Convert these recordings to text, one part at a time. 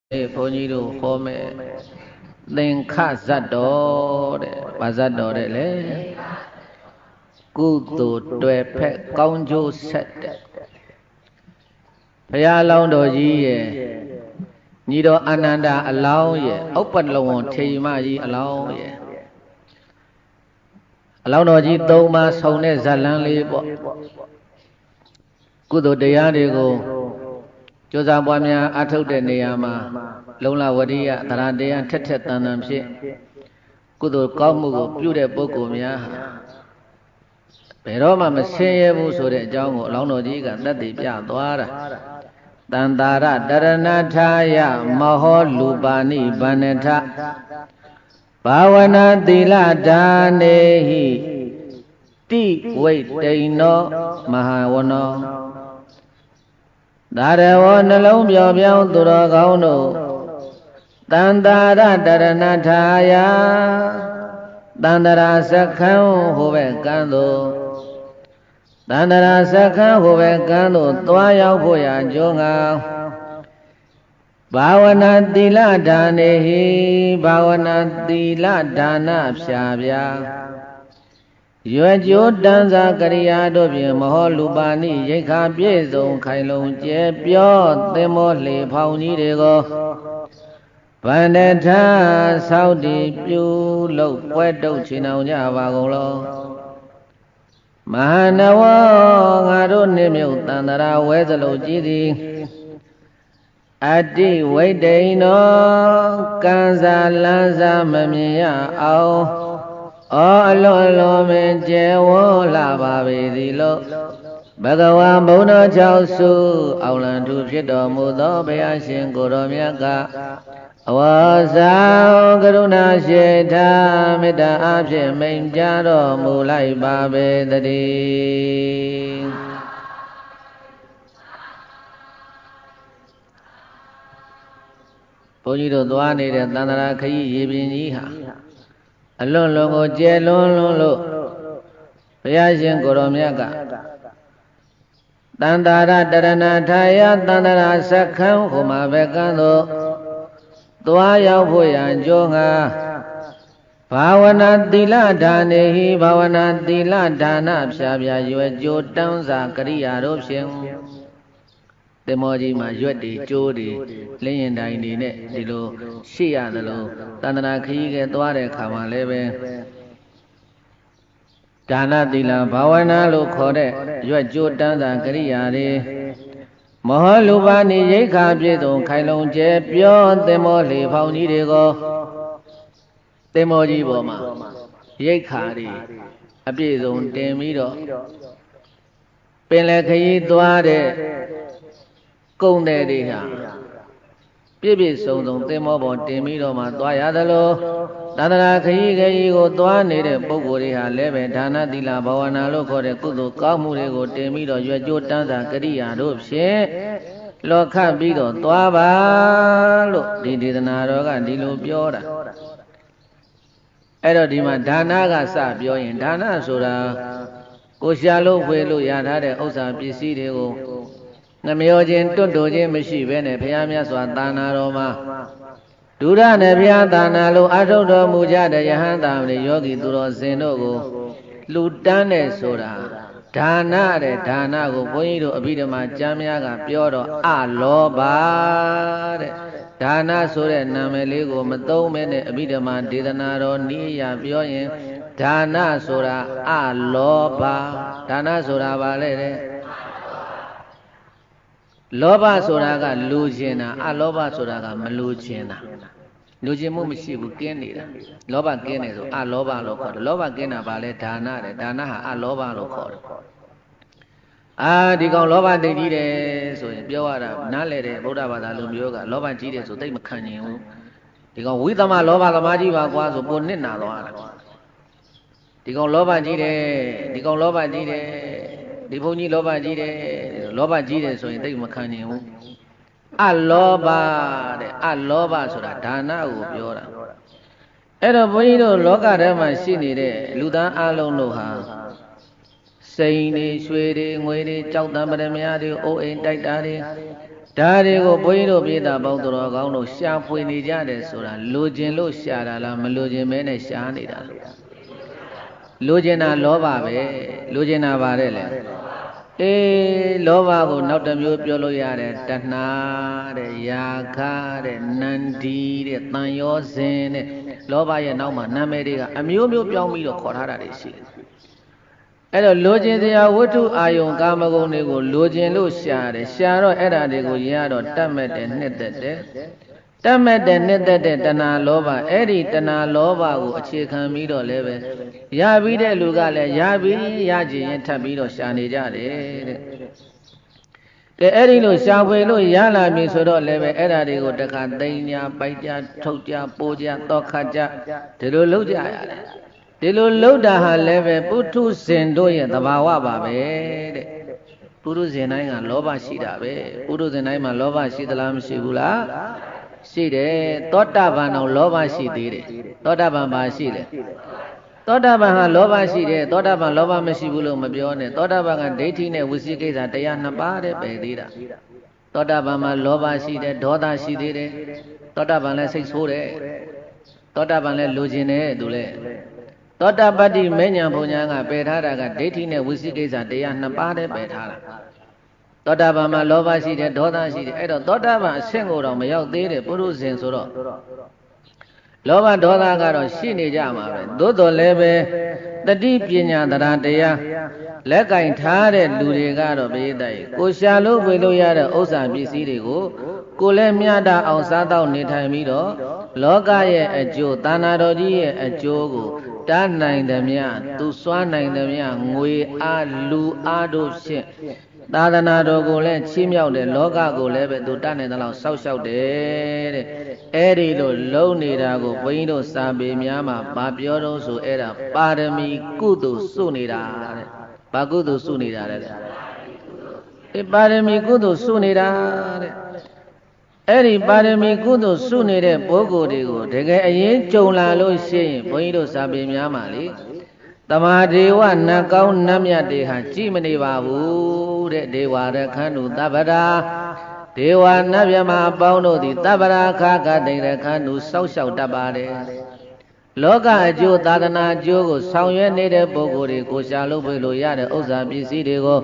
ဘုန်းကြီးတို့ဟောမယ်သင်္ခဇတ်တော်တဲ့ဘာဇတ်တော်တဲ့လေကုသိုလ်တွေ့ဖက်ကောင်းကျိုးဆက်တဲ့ဘုရားလောင်းတော်ကြီးရဲ့ညီတော်အာနန္ဒာအလောင်းရဲ့ဥပ္ပလဝံထေမကြီးအလောင်းရဲ့အလောင်းတော်ကြီး၃ပါးဆုံတဲ့ဇတ်လန်းလေးပေါ့ကုသိုလ်တရားတွေကိုကြိုးစားပွားများအထုတ်တဲ့နေရာမှာလုံလဝရိယသရတရားထက်ထက်တန်တန်ဖြင့်ကုသိုလ်ကောင်းမှုကိုပြုတဲ့ပုဂ္ဂိုလ်များဘယ်တော့မှမဆင်းရဲဘူးဆိုတဲ့အကြောင်းကိုအလောင်းတော်ကြီးကသက်သေပြသွားတာတန်တာရတရဏထာယမဟောလူပါဏိဗန္နထဘာဝနာသီလဒါနေဟိတိဝိတိန်နောမဟာဝနောဒါရဝနှလုံးပြောင်ပြောင်းသူတော်ကောင်းတို့တန်တာရတရဏထာယတန်တရာစခန်းဟိုဘက်ကန်းသို့တန်တရာစခန်းဟိုဘက်ကန်းသို့သွားရောက်ဖို့ရာကြိုးငါဘာဝနာသီလဒါနေဟိဘာဝနာသီလဒါနဖြာပြရွယ်ကြိုးတန်းစာကရိယာတို့ဖြင့်မဟောလူပါဏိရိခာပြည့်စုံခိုင်လုံကျဲပြောသင်္ဘောလှေဖောင်ကြီးတွေကိုဗန္ဒထသောက်တည်ပြုလုပ်ပွဲတုပ်ချင်အောင်ကြပါကုန်လောမဟာနဝငါတို့နေမြုပ်တန်တရာဝဲစလုံးကြည်သည်အတ္တိဝိတိန်နောကံစာလန်းစာမမြင်ရအောင်အလွန်လွန်မင်းကျဲဝေါ်လာပါပေသည်လို့ဘဂဝါဘုန်းတော်၆စုအောင်လံထူဖြစ်တော်မူသောဘုရားရှင်ကိုတော်မြတ်ကအဝါဆောင်ကရုဏာရှိထာမေတ္တာအဖြင့်မိန့်ကြားတော်မူလိုက်ပါပေတည်းဘုန်းကြီးတို့သွားနေတဲ့သန္တရာခရီးရေပြင်ကြီးဟာအလွန်လွန်ကိုကျဲလွန်းလွန်းလို့ဘုရားရှင်ကိုတော်မြတ်ကတန်တာရတရဏထာယတန်တရာစခန်းဟိုမှာပဲကန်းသို့သွားရောက်ဖို့ရန်ကြိုးငါဘာဝနာသီလဒါနေဟိဘာဝနာသီလဒါနဖြာဖြာရွယ်ကြိုးတန်းစာကရိယာတို့ဖြင့်သင်္ဘောကြီးမှာရွက်တွေကြိုးတွေလင်းရင်တိုင်တွေနဲ့ဒီလိုရှိရသလိုတန္တရာခရီးကသွားတဲ့အခါမှာလည်းပဲဒါနသီလဘာဝနာလို့ခေါ်တဲ့ရွက်ကြိုးတန်းစာကရိယာတွေမဟောလူပါဏိရိခာပြည့်စုံခိုင်လုံကျဲပြောသင်္ဘောလေဖောင်ကြီးတွေကိုသင်္ဘောကြီးပေါ်မှာရိခာတွေအပြည့်စုံတင်ပြီးတော့ပင်လယ်ခရီးသွားတဲ့ကုန်းတဲ့တွေဟာပြည့်ပြည့်စုံစုံသင်္ဘောပေါ်တင်ပြီးတော့မှသွားရသလိုသန္တရာခရီးကိုသွားနေတဲ့ပုဂ္ဂိုလ်တွေဟာလည်းပဲဒါနသီလဘာဝနာလို့ခေါ်တဲ့ကုသိုလ်ကောင်းမှုတွေကိုတင်ပြီးတော့ရွယ်ကြိုးတန်းစာကရိယာတို့ဖြင့်လောခတ်ပြီးတော့သွားပါလို့ဒီဒေသနာတော်ကဒီလိုပြောတာအဲ့တော့ဒီမှာဒါနကစပြောရင်ဒါနဆိုတာကိုရှာလို့ဝေလို့ရထားတဲ့ဥစ္စာပစ္စည်းတွေကိုနှမျောခြင်းတွတ်တိုခြင်းမရှိဘဲနဲ့ဘုရားမြတ်စွာသာနာတော်မှာဒုရနဲ့ဘုရားသာနာလို့အထုတ်တော်မူကြတဲ့ယဟန်တာမဏေယောဂီသူတော်စင်တို့ကိုလှူတန်းတဲ့ဆိုတာဒါနတဲ့ဒါနကိုဘုန်းကြီးတို့အဘိဓမ္မာကျမ်းများကပြောတော့အလောဘတဲ့ဒါနဆိုတဲ့နာမည်လေးကိုမသုံးမဲနဲ့အဘိဓမ္မာဒေသနာတော်နည်းအရပြောရင်ဒါနဆိုတာအလောဘဒါနဆိုတာဘာလဲတဲ့လောဘဆိုတာကလူခြင်းတာအလောဘဆိုတာကမလူခြင်းတာလူခြင်းမှုမရှိဘူးကင်းနေတာလောဘကင်းတယ်ဆိုအလောဘလို့ခေါ်တယ်လောဘကင်းတာဘာလဲဒါနတဲ့ဒါနဟာအလောဘလို့ခေါ်တယ်ဒီကောင်လောဘတိတ်ကြီးတယ်ဆိုရင်ပြောရတာနားလဲတဲ့ဗုဒ္ဓဘာသာလူမျိုးကလောဘကြီးတယ်ဆိုသိမခံနိုင်ဘူးဒီကောင်ဝိသမလောဘသမားကြီးပါကွာဆိုပိုနစ်နာသွားတာဒီကောင်လောဘကြီးတယ်ဒီကောင်လောဘကြီးတယ်ဒီဘုန်းကြီးလောဘကြီးတယ်လောဘကြီးတယ်ဆိုရင်သိမခံနိုင်ဘူးအလောဘတဲ့အလောဘဆိုတာဒါနကိုပြောတာအဲ့တော့ဘုန်းကြီးတို့လောကထဲမှာရှိနေတဲ့လူသားအလုံးတို့ဟာစိန်တွေရွှေတွေငွေတွေကြောက်တံပရမများတွေအိုးအိမ်တိုက်တာတွေ ဒါတွေကိုဘုန်းကြီးတို့ပြည်သားပေါင်းတော်ကောင်းတို့ရှာဖွေနေကြတယ်ဆိုတာလိုချင်လို့ရှာတာလားမလိုချင်မဲနဲ့ရှာနေတာလိုချင်တာလောဘပဲလိုချင်တာပါတယ်လေလောဘကိုနောက်တစ်မျိုးပြောလို့ရတယ်တဏှာတဲ့ယာခတဲ့နန္ဒီတဲ့တန်ရောစဉ်တဲ့လောဘရဲ့နောက်မှာနာမည်တွေကအမျိုးမျိုးပြောင်းပြီးတော့ခေါ်ထားတာတွေရှိတယ်အဲ့တော့လိုချင်တရားဝတ္ထုအာယုံကာမဂုဏ်တွေကိုလိုချင်လို့ရှာတယ်ရှာတော့အဲ့ဒါတွေကိုရတော့တတ်မဲ့တဲ့နှစ်သက်တဲ့တတ်မဲ့တဲ့နှစ်သက်တဲ့တဏှာလောဘအဲ့ဒီတဏှာလောဘကိုအခြေခံပြီးတော့လည်းပဲရပြီးတဲ့လူကလည်းရပြီးရကြည်ရင်ထပ်ပြီးတော့ရှာနေကြတယ်တဲ့ကဲအဲ့ဒီလိုရှာဖွေလို့ရလာပြီဆိုတော့လည်းပဲအဲ့ဒါတွေကိုတခါသိညာပိုက်ကြထုတ်ကြပိုးကြတောခတ်ကြဒီလိုလုပ်ကြရတယ်ဒီလိုလှုပ်တာဟာလည်းပဲပုထုဇဉ်တို့ရဲ့သဘာဝပါပဲတဲ့ပုထုဇဉ်တိုင်းကလောဘရှိတာပဲပုထုဇဉ်တိုင်းမှာလောဘရှိသလားမရှိဘူးလားရှိတယ်သောတာပန်တော့လောဘရှိသေးတယ်သောတာပန်ပါရှိတယ်သောတာပန်ဟာလောဘရှိတယ်သောတာပန်လောဘမရှိဘူးလို့မပြောနဲ့သောတာပန်ကဒိဋ္ဌိနဲ့ဝိသိကိစ္စတရားနှစ်ပါးတဲ့ပဲသေးတာသောတာပန်မှာလောဘရှိတယ်ဒေါသရှိသေးတယ်သောတာပန်လည်းစိတ်ဆိုးတယ်သောတာပန်လည်းလိုချင်တယ်သူလည်းသောတာပတ္တိမဉ္ဇဉ်ဘုံညာကပယ်ထားတာကဒိဋ္ဌိနဲ့ဝိသိကိစ္စတရားနှစ်ပါးတည်းပယ်ထားတာသောတာပန်မှာလောဘရှိတယ်ဒေါသရှိတယ်အဲ့တော့သောတာပန်အဆင့်ကိုတော့မရောက်သေးတဲ့ပုရုဇဉ်ဆိုတော့လောဘဒေါသကတော့ရှိနေကြမှာပဲသို့တော်လည်းပဲတတိပညာတရားလက်ကင်ထားတဲ့လူတွေကတော့ပိဋကတ်ကိုရှာလို့ဝေလို့ရတဲ့ဥစ္စာပစ္စည်းတွေကိုကိုလည်းမြတ်တာအောင်စားတော့နေထိုင်ပြီးတော့လောကရဲ့အကျိုးသာနာတော်ကြီးရဲ့အကျိုးကိုတားနိုင်သမျှသူစွမ်းနိုင်သမျှငွေအားလူအားတို့ဖြင့်သာသနာတော်ကိုလည်းချီးမြှောက်တယ်လောကကိုလည်းပဲသူတတ်နိုင်တဲ့လောက်စောက်ရှောက်တယ်တဲ့အဲ့ဒီလိုလုံနေတာကိုဘုန်းကြီးတို့စာပေများမှာဗာပြောတော့ဆိုအဲ့ဒါပါရမီကုသိုလ်စုနေတာတဲ့ဘာကုသိုလ်စုနေတာလဲပါရမီကုသိုလ်စုနေတာတဲ့အဲ့ဒီပါရမီကုသိုလ်စုနေတဲ့ပုဂ္ဂိုလ်တွေကိုတကယ်အရင်ကြုံလာလို့ရှိရင်ဘုန်းကြီးတို့စာပေများမှာလေတမဟာဒေဝနတ်ကောင်းနတ်မြတ်တွေဟာကြည်မနေပါဘူးတဲ့ဒေဝရခန္တုသဗ္ဗရာဒေဝနတ်မြတ်အပေါင်းတို့သည်သဗ္ဗရာခါကတိရခန္တုစောက်ရှောက်တတ်ပါတယ်လောကအကျိုးသာသနာအကျိုးကိုဆောင်ရွက်နေတဲ့ပုဂ္ဂိုလ်တွေကိုရှာလို့ပြလို့ရတဲ့ဥစ္စာပစ္စည်းတွေကို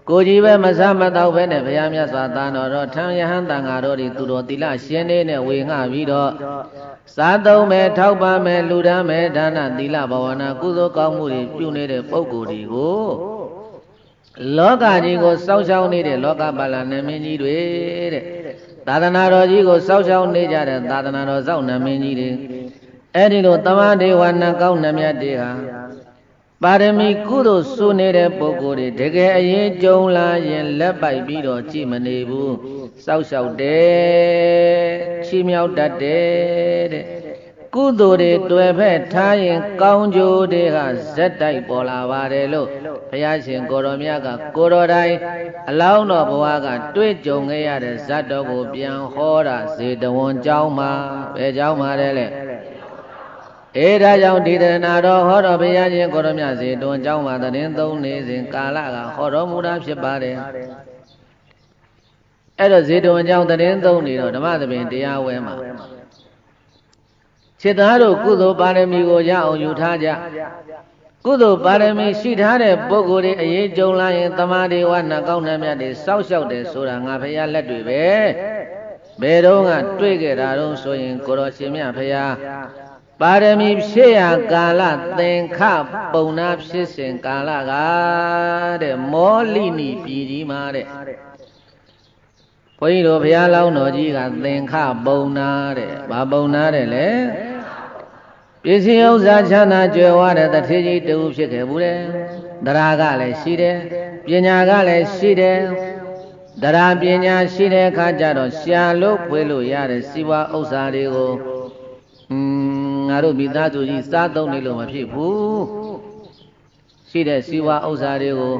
ကိုကြီးပဲမစားမတော့ပဲနဲ့ဘုရားမြတ်စွာသာတော်ထံယဟန်တန်ဃာတော်ဒီသူတော်သီလရှင်နေနဲ့ဝေငှပြီးတော့စားသုံးမယ်ထောက်ပံ့မယ်လူဒန်းမယ်ဒါနသီလဘာဝနာကုသိုလ်ကောင်းမှုတွေပြုနေတဲ့ပုဂ္ဂိုလ်တွေကိုလောကကြီးကိုစောင့်ရှောက်နေတဲ့လောကပါဠိနမင်းကြီးတွေတဲ့သာသနာတော်ကြီးကိုစောင့်ရှောက်နေကြတဲ့သာသနာတော်စောင့်နမင်းကြီးတွေအဲ့ဒီလိုတမန်ဒေဝနတ်ကောင်းနတ်မြတ်တွေဟာပါရမီကုသိုလ်စုနေတဲ့ပုဂ္ဂိုလ်တွေတကယ်အရေးကြုံလာရင်လက်ပိုက်ပြီးတော့ကြည်မနေဘူးစောက်ရှောက်တယ်ချီးမြှောက်တတ်တယ်တဲ့ကုသိုလ်တွေတွေ့ဖက်ထားရင်ကောင်းကျိုးတွေကဇက်တိုက်ပေါ်လာပါတယ်လို့ဘုရားရှင်ကိုရောမြတ်ကကိုရောတိုင်းအလောင်းတော်ဘဝကတွေ့ကြုံခဲ့ရတဲ့ဇတ်တော်ကိုပြန်ဟောတာဇေတဝန်ကျောင်းမှာဘယ်ကျောင်းမှာလဲလေဒါကြောင့်ဒီတနာတော်ဟောတော်ဘုရားရှင်ကိုရမြတ်ဇေတဝန်ကျောင်းမှာတရင်သုံးနေစဉ်ကာလကဟောတော်မူတာဖြစ်ပါတယ်အဲ့တော့ဇေတဝန်ကျောင်းတရင်သုံးနေတော့ဓမ္မသဘင်တရားဝဲမှာခြေသားတို့ကုသိုလ်ပါရမီကိုရအောင်ယူထားကြကုသိုလ်ပါရမီရှိထားတဲ့ပုဂ္ဂိုလ်တွေအရေးကြုံလာရင်တမန်တွေဝနတ်ကောင်းနတ်မြတ်တွေစောက်ရှောက်တယ်ဆိုတာငါဘုရားလက်တွေပဲဘယ်တော့ကတွေ့ကြတာတော့ဆိုရင်ကိုရောရှင်မြတ်ဘုရားပါရမီဖြစ်ရာကာလသင်္ခပုံနာဖြစ်စဉ်ကာလကတဲ့မောလိနီပြည်ကြီးမှာတဲ့ဘုန်းကြီးတို့ဘုရားလောင်းတော်ကြီးကသင်္ခပုံနာတဲ့ဘာပုံနာတဲ့လဲပစ္စည်းဥစ္စာချမ်းသာကြွယ်ဝတဲ့တထေကြီးတူဖြစ်ခဲ့ဘူးလေတရားကလည်းရှိတယ်ပညာကလည်းရှိတယ်တရားပညာရှိတဲ့အခါကျတော့ရှာလို့ဖွေလို့ရတဲ့စီဝါဥစ္စာတွေကိုငါတို့မိသားစုကြီးစားသုံးနေလို့မဖြစ်ဘူးရှိတဲ့စီဝါဥစ္စာတွေကို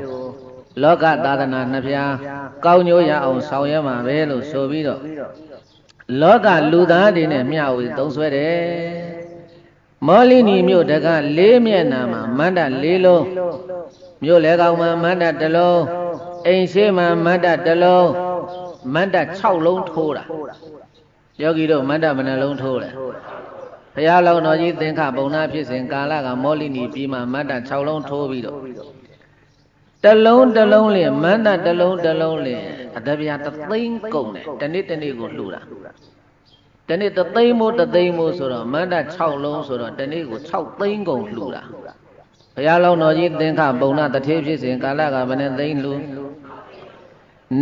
လောကသာသနာနှစ်ဖြာကောင်းကျိုးရအောင်ဆောင်ရွက်မှာပဲလို့ဆိုပြီးတော့လောကလူသားတွေနဲ့မျှဝေသုံးဆွဲတယ်မောလိနီမြို့တက၄မျက်နှာမှာမန္တ၄လုံးမြို့လေကောင်မှာမန္တတစ်လုံးအိမ်ရှိမှာမန္တတစ်လုံး မန္တ6လုံးထိုးတာယောဂီတို့မန္တဘယ်နှလုံးထိုးလဲဘုရားလောင်းတော်ကြီးသင်္ခပုံနာဖြစ်စဉ်ကာလကမောလိနီပြီးမှမန္တ6လုံးထိုးပြီးတော့တလုံးလင်မန္တတလုံးလင်အတပြာ3သိန်းကုန်တယ်တနေ့ကိုလှူတာတနေ့3သိန်းမိုးဆိုတော့မန္တ6လုံးဆိုတော့တနေ့ကို6သိန်းကုန်လှူတာဘုရားလောင်းတော်ကြီးသင်္ခပုံနာတထေးဖြစ်စဉ်ကာလကဘယ်နှသိန်းလှူ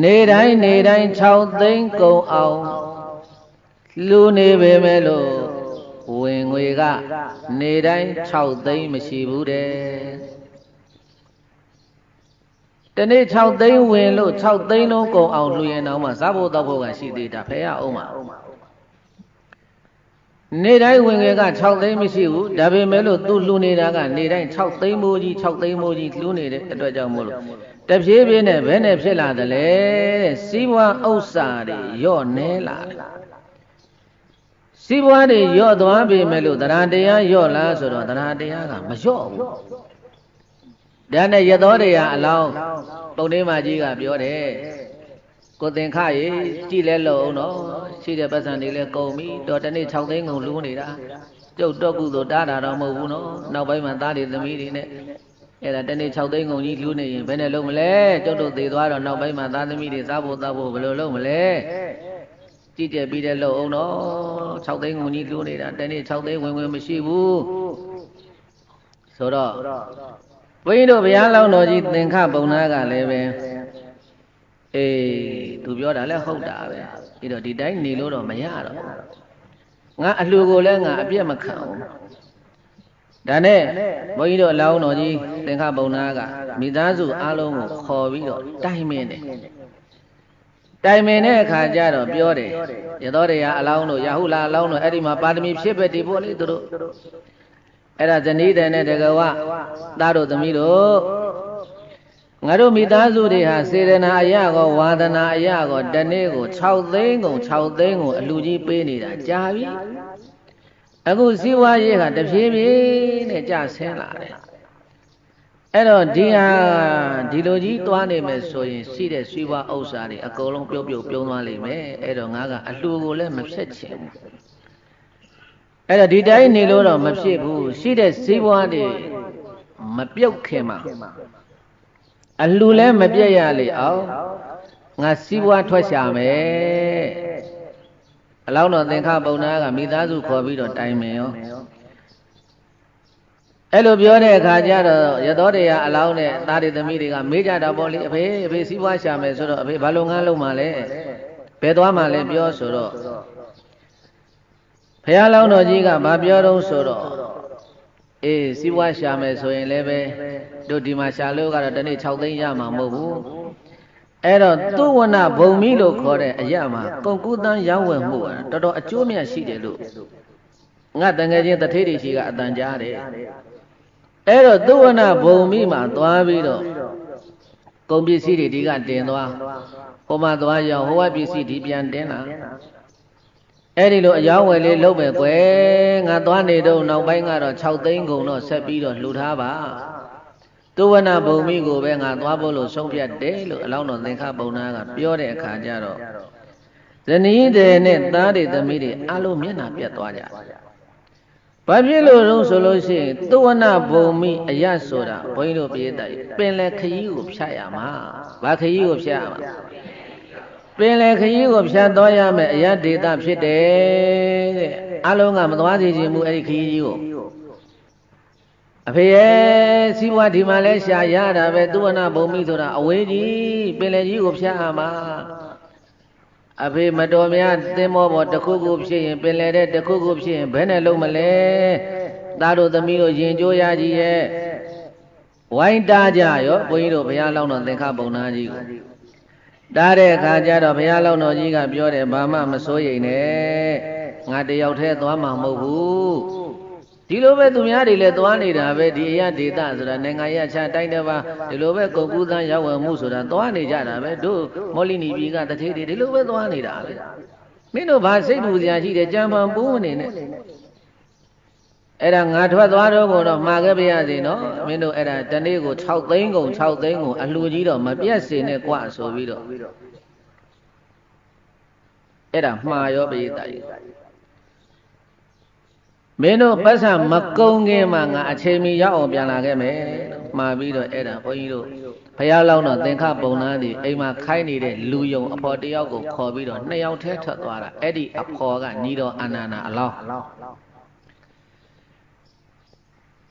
နေတိုင်း6သိန်းကုန်အောင်လူနေပေမဲ့လို့ဝင်ငွေကနေတိုင်း6သိန်းမရှိဘူးတဲ့တနေ့6သိန်းဝင်လို့6သိန်းလုံးကုန်အောင်လှူရင်တော့မှစားဖို့တောက်ဖို့ကရှိသေးတာဖယ်ရအောင်ပါနေတိုင်းဝင်ငွေက6သိန်းမရှိဘူးဒါပေမဲ့လို့သူလှူနေတာကနေတိုင်း6သိန်းမိုးကြီးလှူနေတဲ့အတွက်ကြောင့်မို့လို့တဖြည်းဖြည်းနဲ့ဘယ်နဲ့ဖြစ်လာတယ်လဲတဲ့စီးပွားဥစ္စာတွေရော့နေလာတယ်စီးပွားတွေရော့သွားပြီမဲ့လို့တရားတရားရော့လားဆိုတော့တရားတရားကမရော့ဘူးဒါနဲ့ရသောတရားအလောင်းပုံသေးမကြီးကပြောတယ်ကိုသင်္ခရေကြည်လဲလို့အောင်တော့ရှိတဲ့ပတ်စံတွေလဲကုန်ပြီတော့တနေ့6သိန်းကုန်လူနေတာကျုပ်တော့ကုသိုလ်တားတာတော့မဟုတ်ဘူးနော်နောက်ပိုင်းမှာသားတွေသမီးတွေနဲ့အဲ့ဒါတနေ့6သိန်းကုန်ကြီးလူနေရင်ဘယ်နဲ့လုံးမလဲကျုပ်တို့သေသွားတော့နောက်ပိုင်းမှာသားသမီးတွေစားဖို့တောက်ဖို့ဘယ်လိုလုပ်မလဲကြည့်ကြပြီးတဲ့လို့အောင်တော့6သိန်းကုန်ကြီးလူနေတာတနေ့6သိန်းဝင်မရှိဘူးဆိုတော့ဘုန်းကြီးတို့ဘုရားလောင်းတော်ကြီးသင်္ခပုံနာကလည်းပဲအေးသူပြောတာလည်းဟုတ်တာပဲပြီးတော့ဒီတိုင်းနေလို့တော့မရတော့ငါအလှူကိုလည်းငါအပြည့်မခံဘူးဒါနဲ့ဘုန်းကြီးတို့အလောင်းတော်ကြီးသင်္ခပုံနာကမိသားစုအားလုံးကိုခေါ်ပြီးတော့တိုင်မင်းတယ်တိုင်မင်းတဲ့အခါကျတော့ပြောတယ်ရသောတရားအလောင်းတို့ရဟုလာအလောင်းတို့အဲ့ဒီမှာပါရမီဖြစ်ပဲဒီပေါ်လေသူတို့အဲ့ဒါဇနီးတဲ့နဲ့တကဝသားတို့သမီးတို့ငါတို့မိသားစုတွေဟာစေတနာအရကောဝါဒနာအရကောတနေ့ကို6သိန်းကိုအလှကြီးပေးနေတာကြာပြီအခုစီးပွားရေးကတဖြည်းဖြည်းနဲ့ကျဆင်းလာတယ်အဲ့တော့ဒီလိုကြီးသွားနေမယ်ဆိုရင်ရှိတဲ့စီးပွားဥစ္စာတွေအကုန်လုံးပြုတ်သွားလိမ့်မယ်အဲ့တော့ငါကအလှကိုလည်းမဖြစ်ချင်ဘူးအဲ့တော့ဒီတိုင်းနေလို့တော့မဖြစ်ဘူးရှိတဲ့စီးပွားတွေမပြုတ်ခင်မှာအလှလည်းမပြည့်ရလေအောင်ငါစီးပွားထွက်ရှာမယ်အလောင်းတော်သင်္ခပုံနာကမိသားစုခေါ်ပြီးတော့တိုင်မင်ရောအဲ့လိုပြောတဲ့အခါကျတော့ရသောတရားအလောင်းနဲ့သားတွေသမီးတွေကမေးကြတာပေါ့လေအဖေစီးပွားရှာမယ်ဆိုတော့အဖေဘာလို့ငန်းလုံးမှလဲဘယ်သွားမှလဲပြောဆိုတော့ဘုရားလောင်းတော်ကြီးကဘာပြောတော့ဆိုတော့အေးစီးပွားရှာမယ်ဆိုရင်လည်းပဲတို့ဒီမှာရှာလို့ကတော့တနေ့6သိန်းရမှာမဟုတ်ဘူးအဲ့တော့သုဝနဘုံမီလို့ခေါ်တဲ့အရာမှာကုန်ကူးတန်းရောင်းဝယ်မှုတော်တော်အကျိုးမြတ်ရှိတယ်လို့ငါတန်ငယ်ချင်းတထေးတွေရှိကအတန်ကြားတယ်အဲ့တော့သုဝနဘုံမီမှာသွားပြီးတော့ကုန်ပစ္စည်းတွေဒီကတင်သွားဟိုမှာသွားရောင်းဟိုကပစ္စည်းဒီပြန်တင်လာအဲ့ဒီလိုအယောင်းဝယ်လေးလုပ်မယ်ကွယ်ငါသွားနေတော့နောက်ပိုင်းကတော့6သိန်းကုန်တော့ဆက်ပြီးတော့လှူထားပါသုဝနဘုံမီကိုပဲငါသွားဖို့လို့ဆုံးဖြတ်တယ်လို့အလောင်းတော်သင်္ခပုံနာကပြောတဲ့အခါကျတော့ဇနီးတွေနဲ့သားတွေသမီးတွေအလုံးမျက်နှာပြတ်သွားကြဘာဖြစ်လို့တော့ဆိုလို့ရှိရင်သုဝနဘုံမီအရဆိုတာဘုန်းကြီးတို့ပြေးတယ်ပင်လယ်ခရီးကိုဖြတ်ရမှာဘာခရီးကိုဖြတ်ရမှာပင်လယ်ခရီးကိုဖြတ်သွားရမယ်အရဒေသဖြစ်တယ်တဲ့အလုံးကမသွားစေချင်ဘူးအဲ့ဒီခရီးကြီးကိုအဖေရဲ့စီးပွားဒီမှာလဲရှာရတာပဲသုဝနဘုံမီဆိုတာအဝေးကြီးပင်လယ်ကြီးကိုဖြတ်ရမှာအဖေမတော်များသင်္ဘောပေါ်တစ်ခုခုဖြစ်ရင်ပင်လယ်တဲ့တစ်ခုခုဖြစ်ရင်ဘယ်နဲ့လုံးမလဲသားတို့သမီးတို့ရင်ကြိုးရကြီးရဲ့ဝိုင်းတားကြရောဘုန်းကြီးတို့ဘုရားလောင်းတော်သင်္ခပုံနာကြီးကိုတားတဲ့အခါကျတော့ဘုရားလောင်းတော်ကြီးကပြောတယ်ဘာမှမစိုးရိမ်နဲ့ငါတယောက်တည်းသွားမှာမဟုတ်ဘူးဒီလိုပဲသူများတွေလည်းသွားနေတာပဲဒီအရာဒေသဆိုတာနိုင်ငံရခြားတိုင်းတစ်ပါးဒီလိုပဲကုန်ကူးသန်းရောက်ဝယ်မှုဆိုတာသွားနေကြတာပဲတို့မောလိနီပြည်ကတထေးတွေဒီလိုပဲသွားနေတာပဲမင်းတို့ဘာစိတ်ပူစရာရှိတယ်ကြံပံပူးမနေနဲ့အဲ့ဒါငါထွက်သွားတော့ကိုတော့မှာခဲ့ပါရစေနော်မင်းတို့အဲ့ဒါတနေ့ကို6သိန်းကုန်အလှူကြီးတော့မပြတ်စေနဲ့ကွဆိုပြီးတော့ အဲ့ဒါမှားရောပရိသတ်ကြီးမင်းတို့ပတ်စံမကုန်းခင်မှာငါအချိန်မီရောက်အောင်ပြန်လာခဲ့မယ်မှားပြီးတော့အဲ့ဒါဘုန်းကြီးတို့ဘုရားလောင်းတော်သင်္ခပုံနာသည်အိမ်မှာခိုင်းနေတဲ့လူယုံအဖော်တယောက်ကိုခေါ်ပြီးတော့2ယောက်ထဲထွက်သွားတာအဲ့ဒီအဖော်ကညီတော်အာနန္ဒာအလောင်း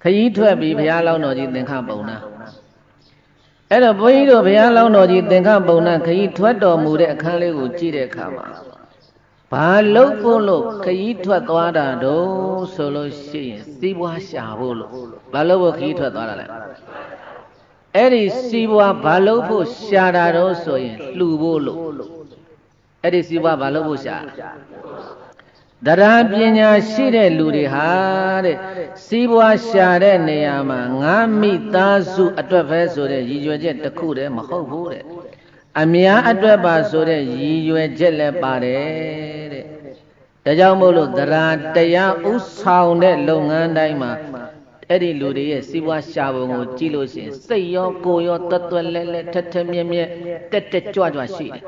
ခရီးထွက်ပြီးဘုရားလောင်းတော်ကြီးသင်္ခပုံနာအဲ့တော့ဘုန်းကြီးတို့ဘုရားလောင်းတော်ကြီးသင်္ခပုံနာခရီးထွက်တော်မူတဲ့အခန်းလေးကိုကြည့်တဲ့အခါမှာဘာလို့ဖို့လို့ခရီးထွက်သွားတာတော့ဆိုလို့ရှိရင်စီးပွားရှာဖို့လို့ဘာလို့ဖို့ခရီးထွက်သွားတာလဲအဲ့ဒီစီးပွားဘာလို့ဖို့ရှာတာတော့ဆိုရင်လှူဖို့လို့အဲ့ဒီစီးပွားဘာလို့ဖို့ရှာတရားပညာရှိတဲ့လူတွေဟာတဲ့စီးပွားရှာတဲ့နေရာမှာငါမိသားစုအတွက်ပဲဆိုတဲ့ရည်ရွယ်ချက်တစ်ခုတည်းမဟုတ်ဘူးတဲ့အများအတွက်ပါဆိုတဲ့ရည်ရွယ်ချက်လည်းပါတယ်တဲ့ဒါကြောင့်မို့လို့တရားဥဆောင်တဲ့လုပ်ငန်းတိုင်းမှာအဲ့ဒီလူတွေရဲ့စီးပွားရှာပုံကိုကြည့်လို့ရှိရင်စိတ်ရောကိုယ်ရောတွတ်တွတ်လဲလဲထက်ထက်မြက်မြက်တက်တက်ကြွကြွရှိတယ်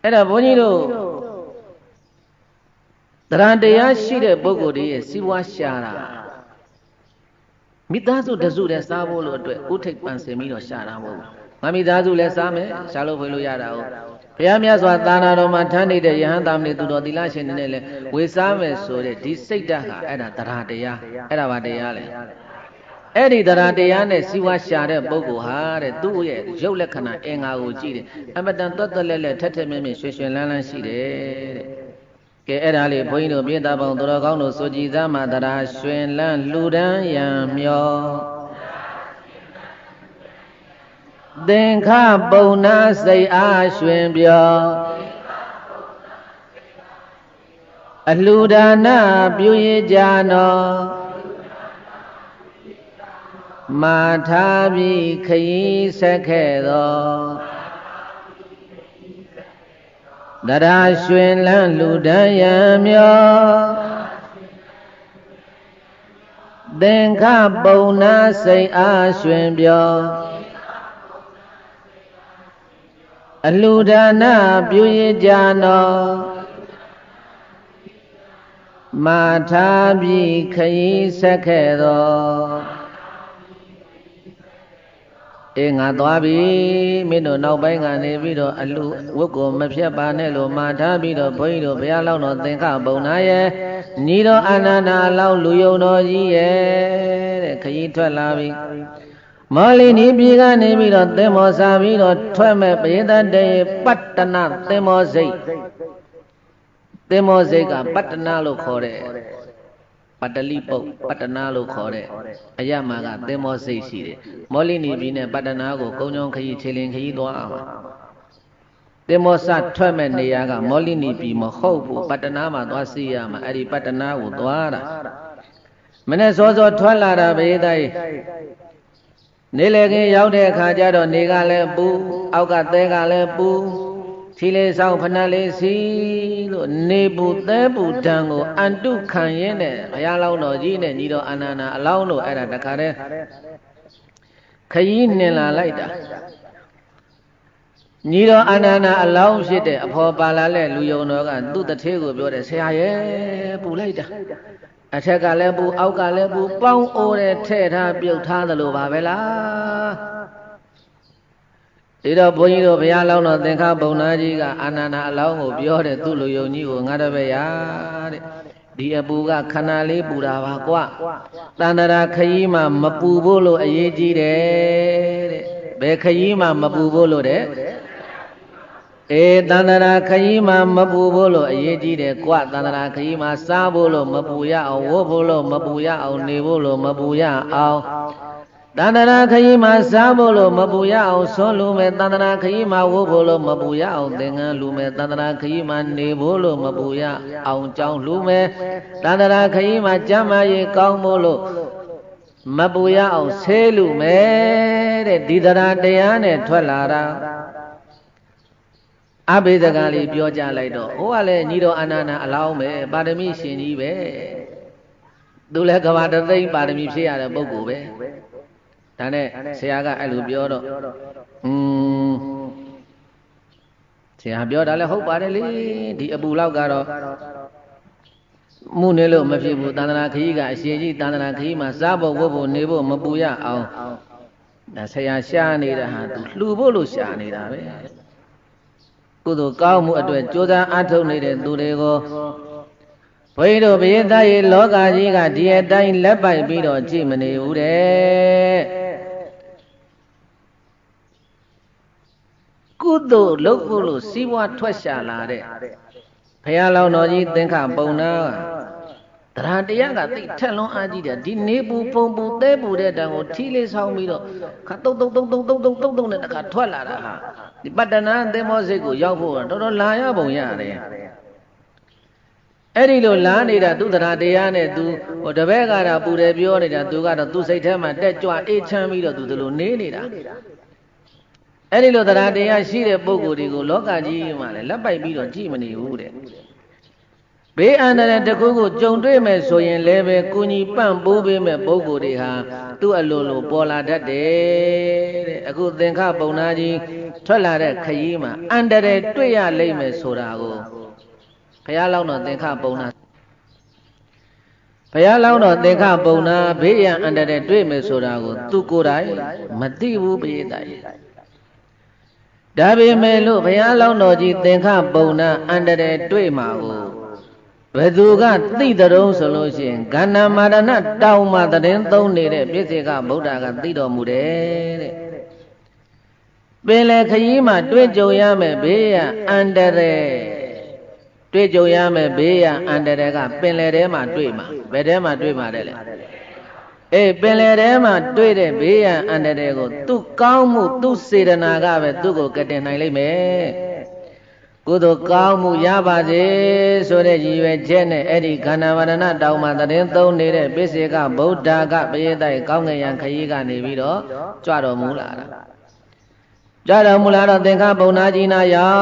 အဲ့ဒါဘုန်းကြီးတို့တရားရှိတဲ့ပုဂ္ဂိုလ်တွေရဲ့စီးပွားရှာတာမိသားစုတစုတည်းစားဖို့လို့အတွက်ဥထိပ်ပန်ဆင်ပြီးတော့ရှာတာမဟုတ်ဘူး။ငါမိသားစုလည်းစားမယ်ရှာလို့ဖွေလို့ရတာဟုတ်။ဘုရားမြတ်စွာသာနာတော်မှာထမ်းနေတဲ့ယဟန်သားမင်းသူတော်သီလရှင်တွေနဲ့လည်းဝေစားမယ်ဆိုတဲ့ဒီစိတ်ဓာတ်ဟာအဲ့ဒါတရားအဲ့ဒါပါတရားလေ။အဲ့ဒီတရားနဲ့စီဝါရှာတဲ့ပုဂ္ဂိုလ်ဟာတဲ့သူ့ရဲ့ရုပ်လက္ခဏာအင်္ဂါကိုကြည့်တယ်။အမတန်တွတ်တွတ်လဲလဲထက်ထက်မြက်မြက်ရွှင်ရွှင်လန်းလန်းရှိတယ်တဲ့။ကဲအဲ့ဒါလေးဘုန်းကြီးတို့မြေသားပေါင်းသူတော်ကောင်းတို့ဆိုကြည်သားမှာတရားရွှင်လန်းလှူဒန်းရံမျောသင်္ခပုံနာစိတ်အားရွှင်ပြောအလှူဒါနပြုရကြနောမာထားပြီးခရီးဆက်ခဲ့သောတရားရွှင်လန်းလူဒန်းရံမျောသင်္ခပုံနာစိတ်အားရွှင်ပြောအလှူဒါနပြုရကြနောမာထားပြီးခရီးဆက်ခဲ့သောအေးငါသွားပြီမင်းတို့နောက်ပိုင်းကနေပြီးတော့အလူဝတ်ကိုမဖြတ်ပါနဲ့လို့မှာထားပြီးတော့ဘုန်းကြီးတို့ဘုရားလောက်တော်သင်္ခပုံနာရဲ့ညီတော်အာနန္ဒာလောက်လူယုံတော်ကြီးရဲ့တဲ့ခရီးထွက်လာပြီမောလီနီပြည်ကနေပြီးတော့သင်္ဘောစားပြီးတော့ထွက်မဲ့ပရိသတ်တေပတ္တနာသင်္ဘောစိတ်ကပတ္တနာလို့ခေါ်တဲ့ပတ္တလိပုတ်ပတ္တနာလို့ခေါ်တဲ့အရမကသင်္ဘောစိတ်ရှိတယ်မောလိနီပြည်နဲ့ပတ္တနာကိုကုန်းချောင်းခရီးခြေလင်ခရီးသွားအောင်သင်္ဘောစထွက်မဲ့နေရာကမောလိနီပြည်မဟုတ်ဘူးပတ္တနာမှာသွားစီရမှာအဲ့ဒီပတ္တနာကိုသွားတာမနေ့စောစောထွက်လာတာဘေးတိုင်းနေလေခင်ရောက်တဲ့အခါကျတော့နေကလည်းပူအောက်ကသဲကလည်းပူခြေလေးဆောင်ဖဏလေးစီလို့နေပူသဲပူတံကိုအန်တုခံရင်းနဲ့ဘုရားလောင်းတော်ကြီးနဲ့ညီတော်အာနန္ဒာအလောင်းတို့အဲ့ဒါတခါတည်းခရီးနှင်လာလိုက်တာညီတော်အာနန္ဒာအလောင်းဖြစ်တဲ့အဖော်ပါလာတဲ့လူယုံတော်ကသူ့တထေးကိုပြောတယ်ဆရာရဲ့ပူလိုက်တာအထက်ကလည်းပူအောက်ကလည်းပူပေါင်းအိုးတဲ့ထဲ့ထားပြုတ်ထားသလိုပါပဲလားဒီတော့ဘုန်းကြီးတို့ဘုရားလောင်းတော်သင်္ခပုံနာကြီးကအာနန္ဒာအလောင်းကိုပြောတယ်သူ့လူယုံကြီးကိုငါတပည့်ရတဲ့ဒီအပူကခဏလေးပူတာပါကွတန္တရာခရီးမှာမပူဖို့လို့အရေးကြီးတယ်တဲ့ဘယ်ခရီးမှာမပူဖို့လို့တဲ့တန္တရာခရီးမှာမပူဖို့လို့အရေးကြီးတယ်ကွတန္တရာခရီးမှာစားဖို့လို့မပူရအောင်ဝတ်ဖို့လို့မပူရအောင်နေဖို့လို့မပူရအောင်တန္တရာခရီးမှာစားဖို့လို့မပူရအောင်ဆွလူမဲ့တန္တရာခရီးမှာဝတ်ဖို့လို့မပူရအောင်သင်္ကန်းလူမဲ့တန္တရာခရီးမှာနေဖို့လို့မပူရအောင်ကြောင်းလူမဲ့တန္တရာခရီးမှာကျမ်းမာရေးကောင်းဖို့လို့မပူရအောင်ဆေးလူမဲ့တဲ့ဒီတရားနဲ့ထွက်လာတာအဘိဓကလေးပြောကြလိုက်တော့ဟိုကလည်းညီတော်အာနန္ဒာအလောင်းပဲပါရမီရှင်ကြီးပဲသူလည်းကဘာတသိမ့်ပါရမီဖြစ်ရတဲ့ပုဂ္ဂိုလ်ပဲဒါနဲ့ဆရာကအဲ့လိုပြောတော့ ဆရာပြောတာလည်းဟုတ်ပါတယ်လေဒီအပူလောက်ကတော့မှုနေလို့မဖြစ်ဘူးတန်တရာခကြီးကအရှင်ကြီးတန်တရာခကြီးမှာစားဖို့ဝတ်ဖို့နေဖို့မပူရအောင်ဒါဆရာရှားနေတာဟာသူလှူဖို့လို့ရှားနေတာပဲကုသိုလ်ကောင်းမှုအတွက်ကြိုးစားအားထုတ်နေတဲ့သူတွေကိုဘုန်းကြီးတို့ဘုရားသားရေလောကကြီးကဒီအတိုင်းလက်ပိုက်ပြီးတော့ကြည့်မနေဘူးတဲ့ကုသိုလ်လုပ်ဖို့လို့စီးပွားထွက်ရှာလာတဲ့ဘုရားလောင်းတော်ကြီးသင်္ခပုံနာတရားတရားကသိထက်လွန်အားကြီးတယ်ဒီနေပူပုံပူသဲပူတဲ့တန်ကိုထီးလေးဆောင်းပြီးတော့ခါတုတ်နဲ့တခါထွက်လာတာဟာဒီပတ္တနာသင်္ဘောစိတ်ကိုရောက်ဖို့တော်တော်လာရပုံရတယ်အဲ့ဒီလိုလာနေတာသူတရားတရားနဲ့သူဟိုတပည့်ကတော့ပူတယ်ပြောနေတာသူကတော့သူစိတ်ထဲမှာတက်ကြွအေးချမ်းပြီးတော့သူဒီလိုနေနေတာအဲ့ဒီလိုတရားတရားရှိတဲ့ပုဂ္ဂိုလ်တွေကိုလောကကြီးမှာလည်းလက်ပိုက်ပြီးတော့ကြည့်မနေဘူးတဲ့ဘေးအန္တရာယ်တစ်ခုကိုကြုံတွေ့မယ်ဆိုရင်လည်းပဲကုညီပန့်ပိုးပေးမဲ့ပုဂ္ဂိုလ်တွေဟာသူ့အလိုလိုပေါ်လာတတ်တယ်တဲ့အခုသင်္ခပုံနာကြီးထွက်လာတဲ့ခရီးမှာအန္တရာယ်တွေ့ရလိမ့်မယ်ဆိုတာကိုဘုရားလောင်းတော်သင်္ခပုံနာဘုရားလောင်းတော်သင်္ခပုံနာဘေးရန်အန္တရာယ်တွေ့မယ်ဆိုတာကိုသူကိုယ်တိုင်မသိဘူးပိဋကရဲ့ဒါပေမဲ့လို့ဘုရားလောင်းတော်ကြီးသင်္ခပုံနာအန္တရာယ်တွေ့မှာကိုဘယ်သူကသိတုံးဆိုလို့ရှိရင်ကန္နာမာရဏတောင်မှာတည်င်းသုံးနေတဲ့ပြည့်စေကဗုဒ္ဓကသိတော်မူတယ်တဲ့ပင်လေခရီးမှာတွေ့ကြုံရမယ်ဘေးရန်အန္တရာယ်တွေ့ကြုံရမယ်ဘေးရန်အန္တရာယ်ကပင်လေထဲမှာတွေ့မှာဘယ်ထဲမှာတွေ့မှာလဲအေးပင်လေထဲမှာတွေ့တဲ့ဘေးရန်အန္တရာယ်ကိုသူကောင်းမှုသူစေတနာကပဲသူ့ကိုကယ်တင်နိုင်လိမ့်မယ်ကုသိုလ်ကောင်းမှုရပါစေဆိုတဲ့ရည်ရွယ်ချက်နဲ့အဲ့ဒီခန္ဓာဝရဏတောင်မှာတည်င်းသုံးနေတဲ့ပိစေကဗုဒ္ဓကပရိသတ်ကောင်းငယ်ရန်ခရီးကနေပြီးတော့ကြွတော်မူလာတာကြွတော်မူလာတော့သင်္ခပုံနာကြီးနာရော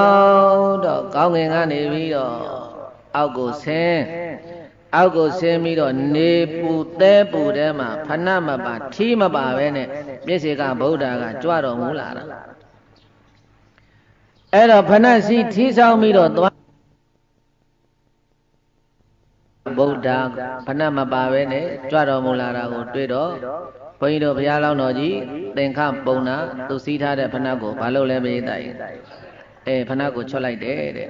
က်တော့ကောင်းငင်ကနေပြီးတော့အောက်ကိုဆင်းပြီးတော့နေပူသဲပူထဲမှာဖဏမပါထီးမပါပဲနဲ့ပိစေကဗုဒ္ဓကကြွတော်မူလာတာအဲ့တော့ဖဏစီထီးဆောင်ပြီးတော့သွားဗုဒ္ဓဖဏမပါပဲနဲ့ကြွတော်မူလာတာကိုတွေ့တော့ဘုန်းကြီးတို့ဘုရားလောင်းတော်ကြီးသင်္ခပုံနာသူစီးထားတဲ့ဖဏကိုဘာလို့လဲမေးတိုက်ဖဏကိုချွတ်လိုက်တယ်တဲ့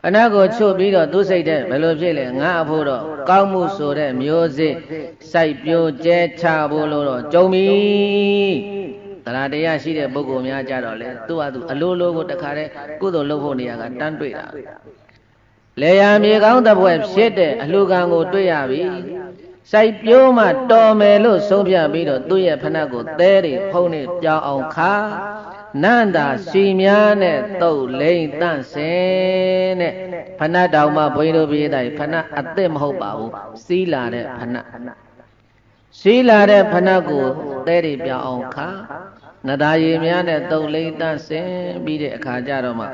ဖဏကိုချွတ်ပြီးတော့သူစိတ်တဲ့ဘယ်လိုဖြစ်လဲငါအဖို့တော့ကောင်းမှုဆိုတဲ့မျိုးစစ်စိုက်ပျိုးကျဲချဖို့လို့တော့ကြုံပြီတရားတရားရှိတဲ့ပုဂ္ဂိုလ်များကြတော့လေသူ့ဟာသူအလိုလိုကိုတခါတည်းကုသိုလ်လုပ်ဖို့နေရာကတန်းတွေ့တာလေယာမြေကောင်းတဲ့ဘွယ်ဖြစ်တဲ့အလှခံကိုတွေ့ရပြီစိုက်ပျိုးမှတော်မယ်လို့ဆုံးဖြတ်ပြီးတော့သူ့ရဲ့ဖဏကိုသဲတွေဖုံးနေပြောင်းအောင်ခါနန္တာစီများနဲ့တုတ်လိမ့်တန့်စင်တဲ့ဖဏတောင်မှဘုန်းကြီးတို့ပြေးတိုင်းဖဏအသစ်မဟုတ်ပါဘူးစီးလာတဲ့ဖဏစီးလာတဲ့ဖဏကိုသဲတွေပြောင်းအောင်ခါနတာရည်များနဲ့တုတ်လိမ့်တန့်စင်ပြီးတဲ့အခါကျတော့မှ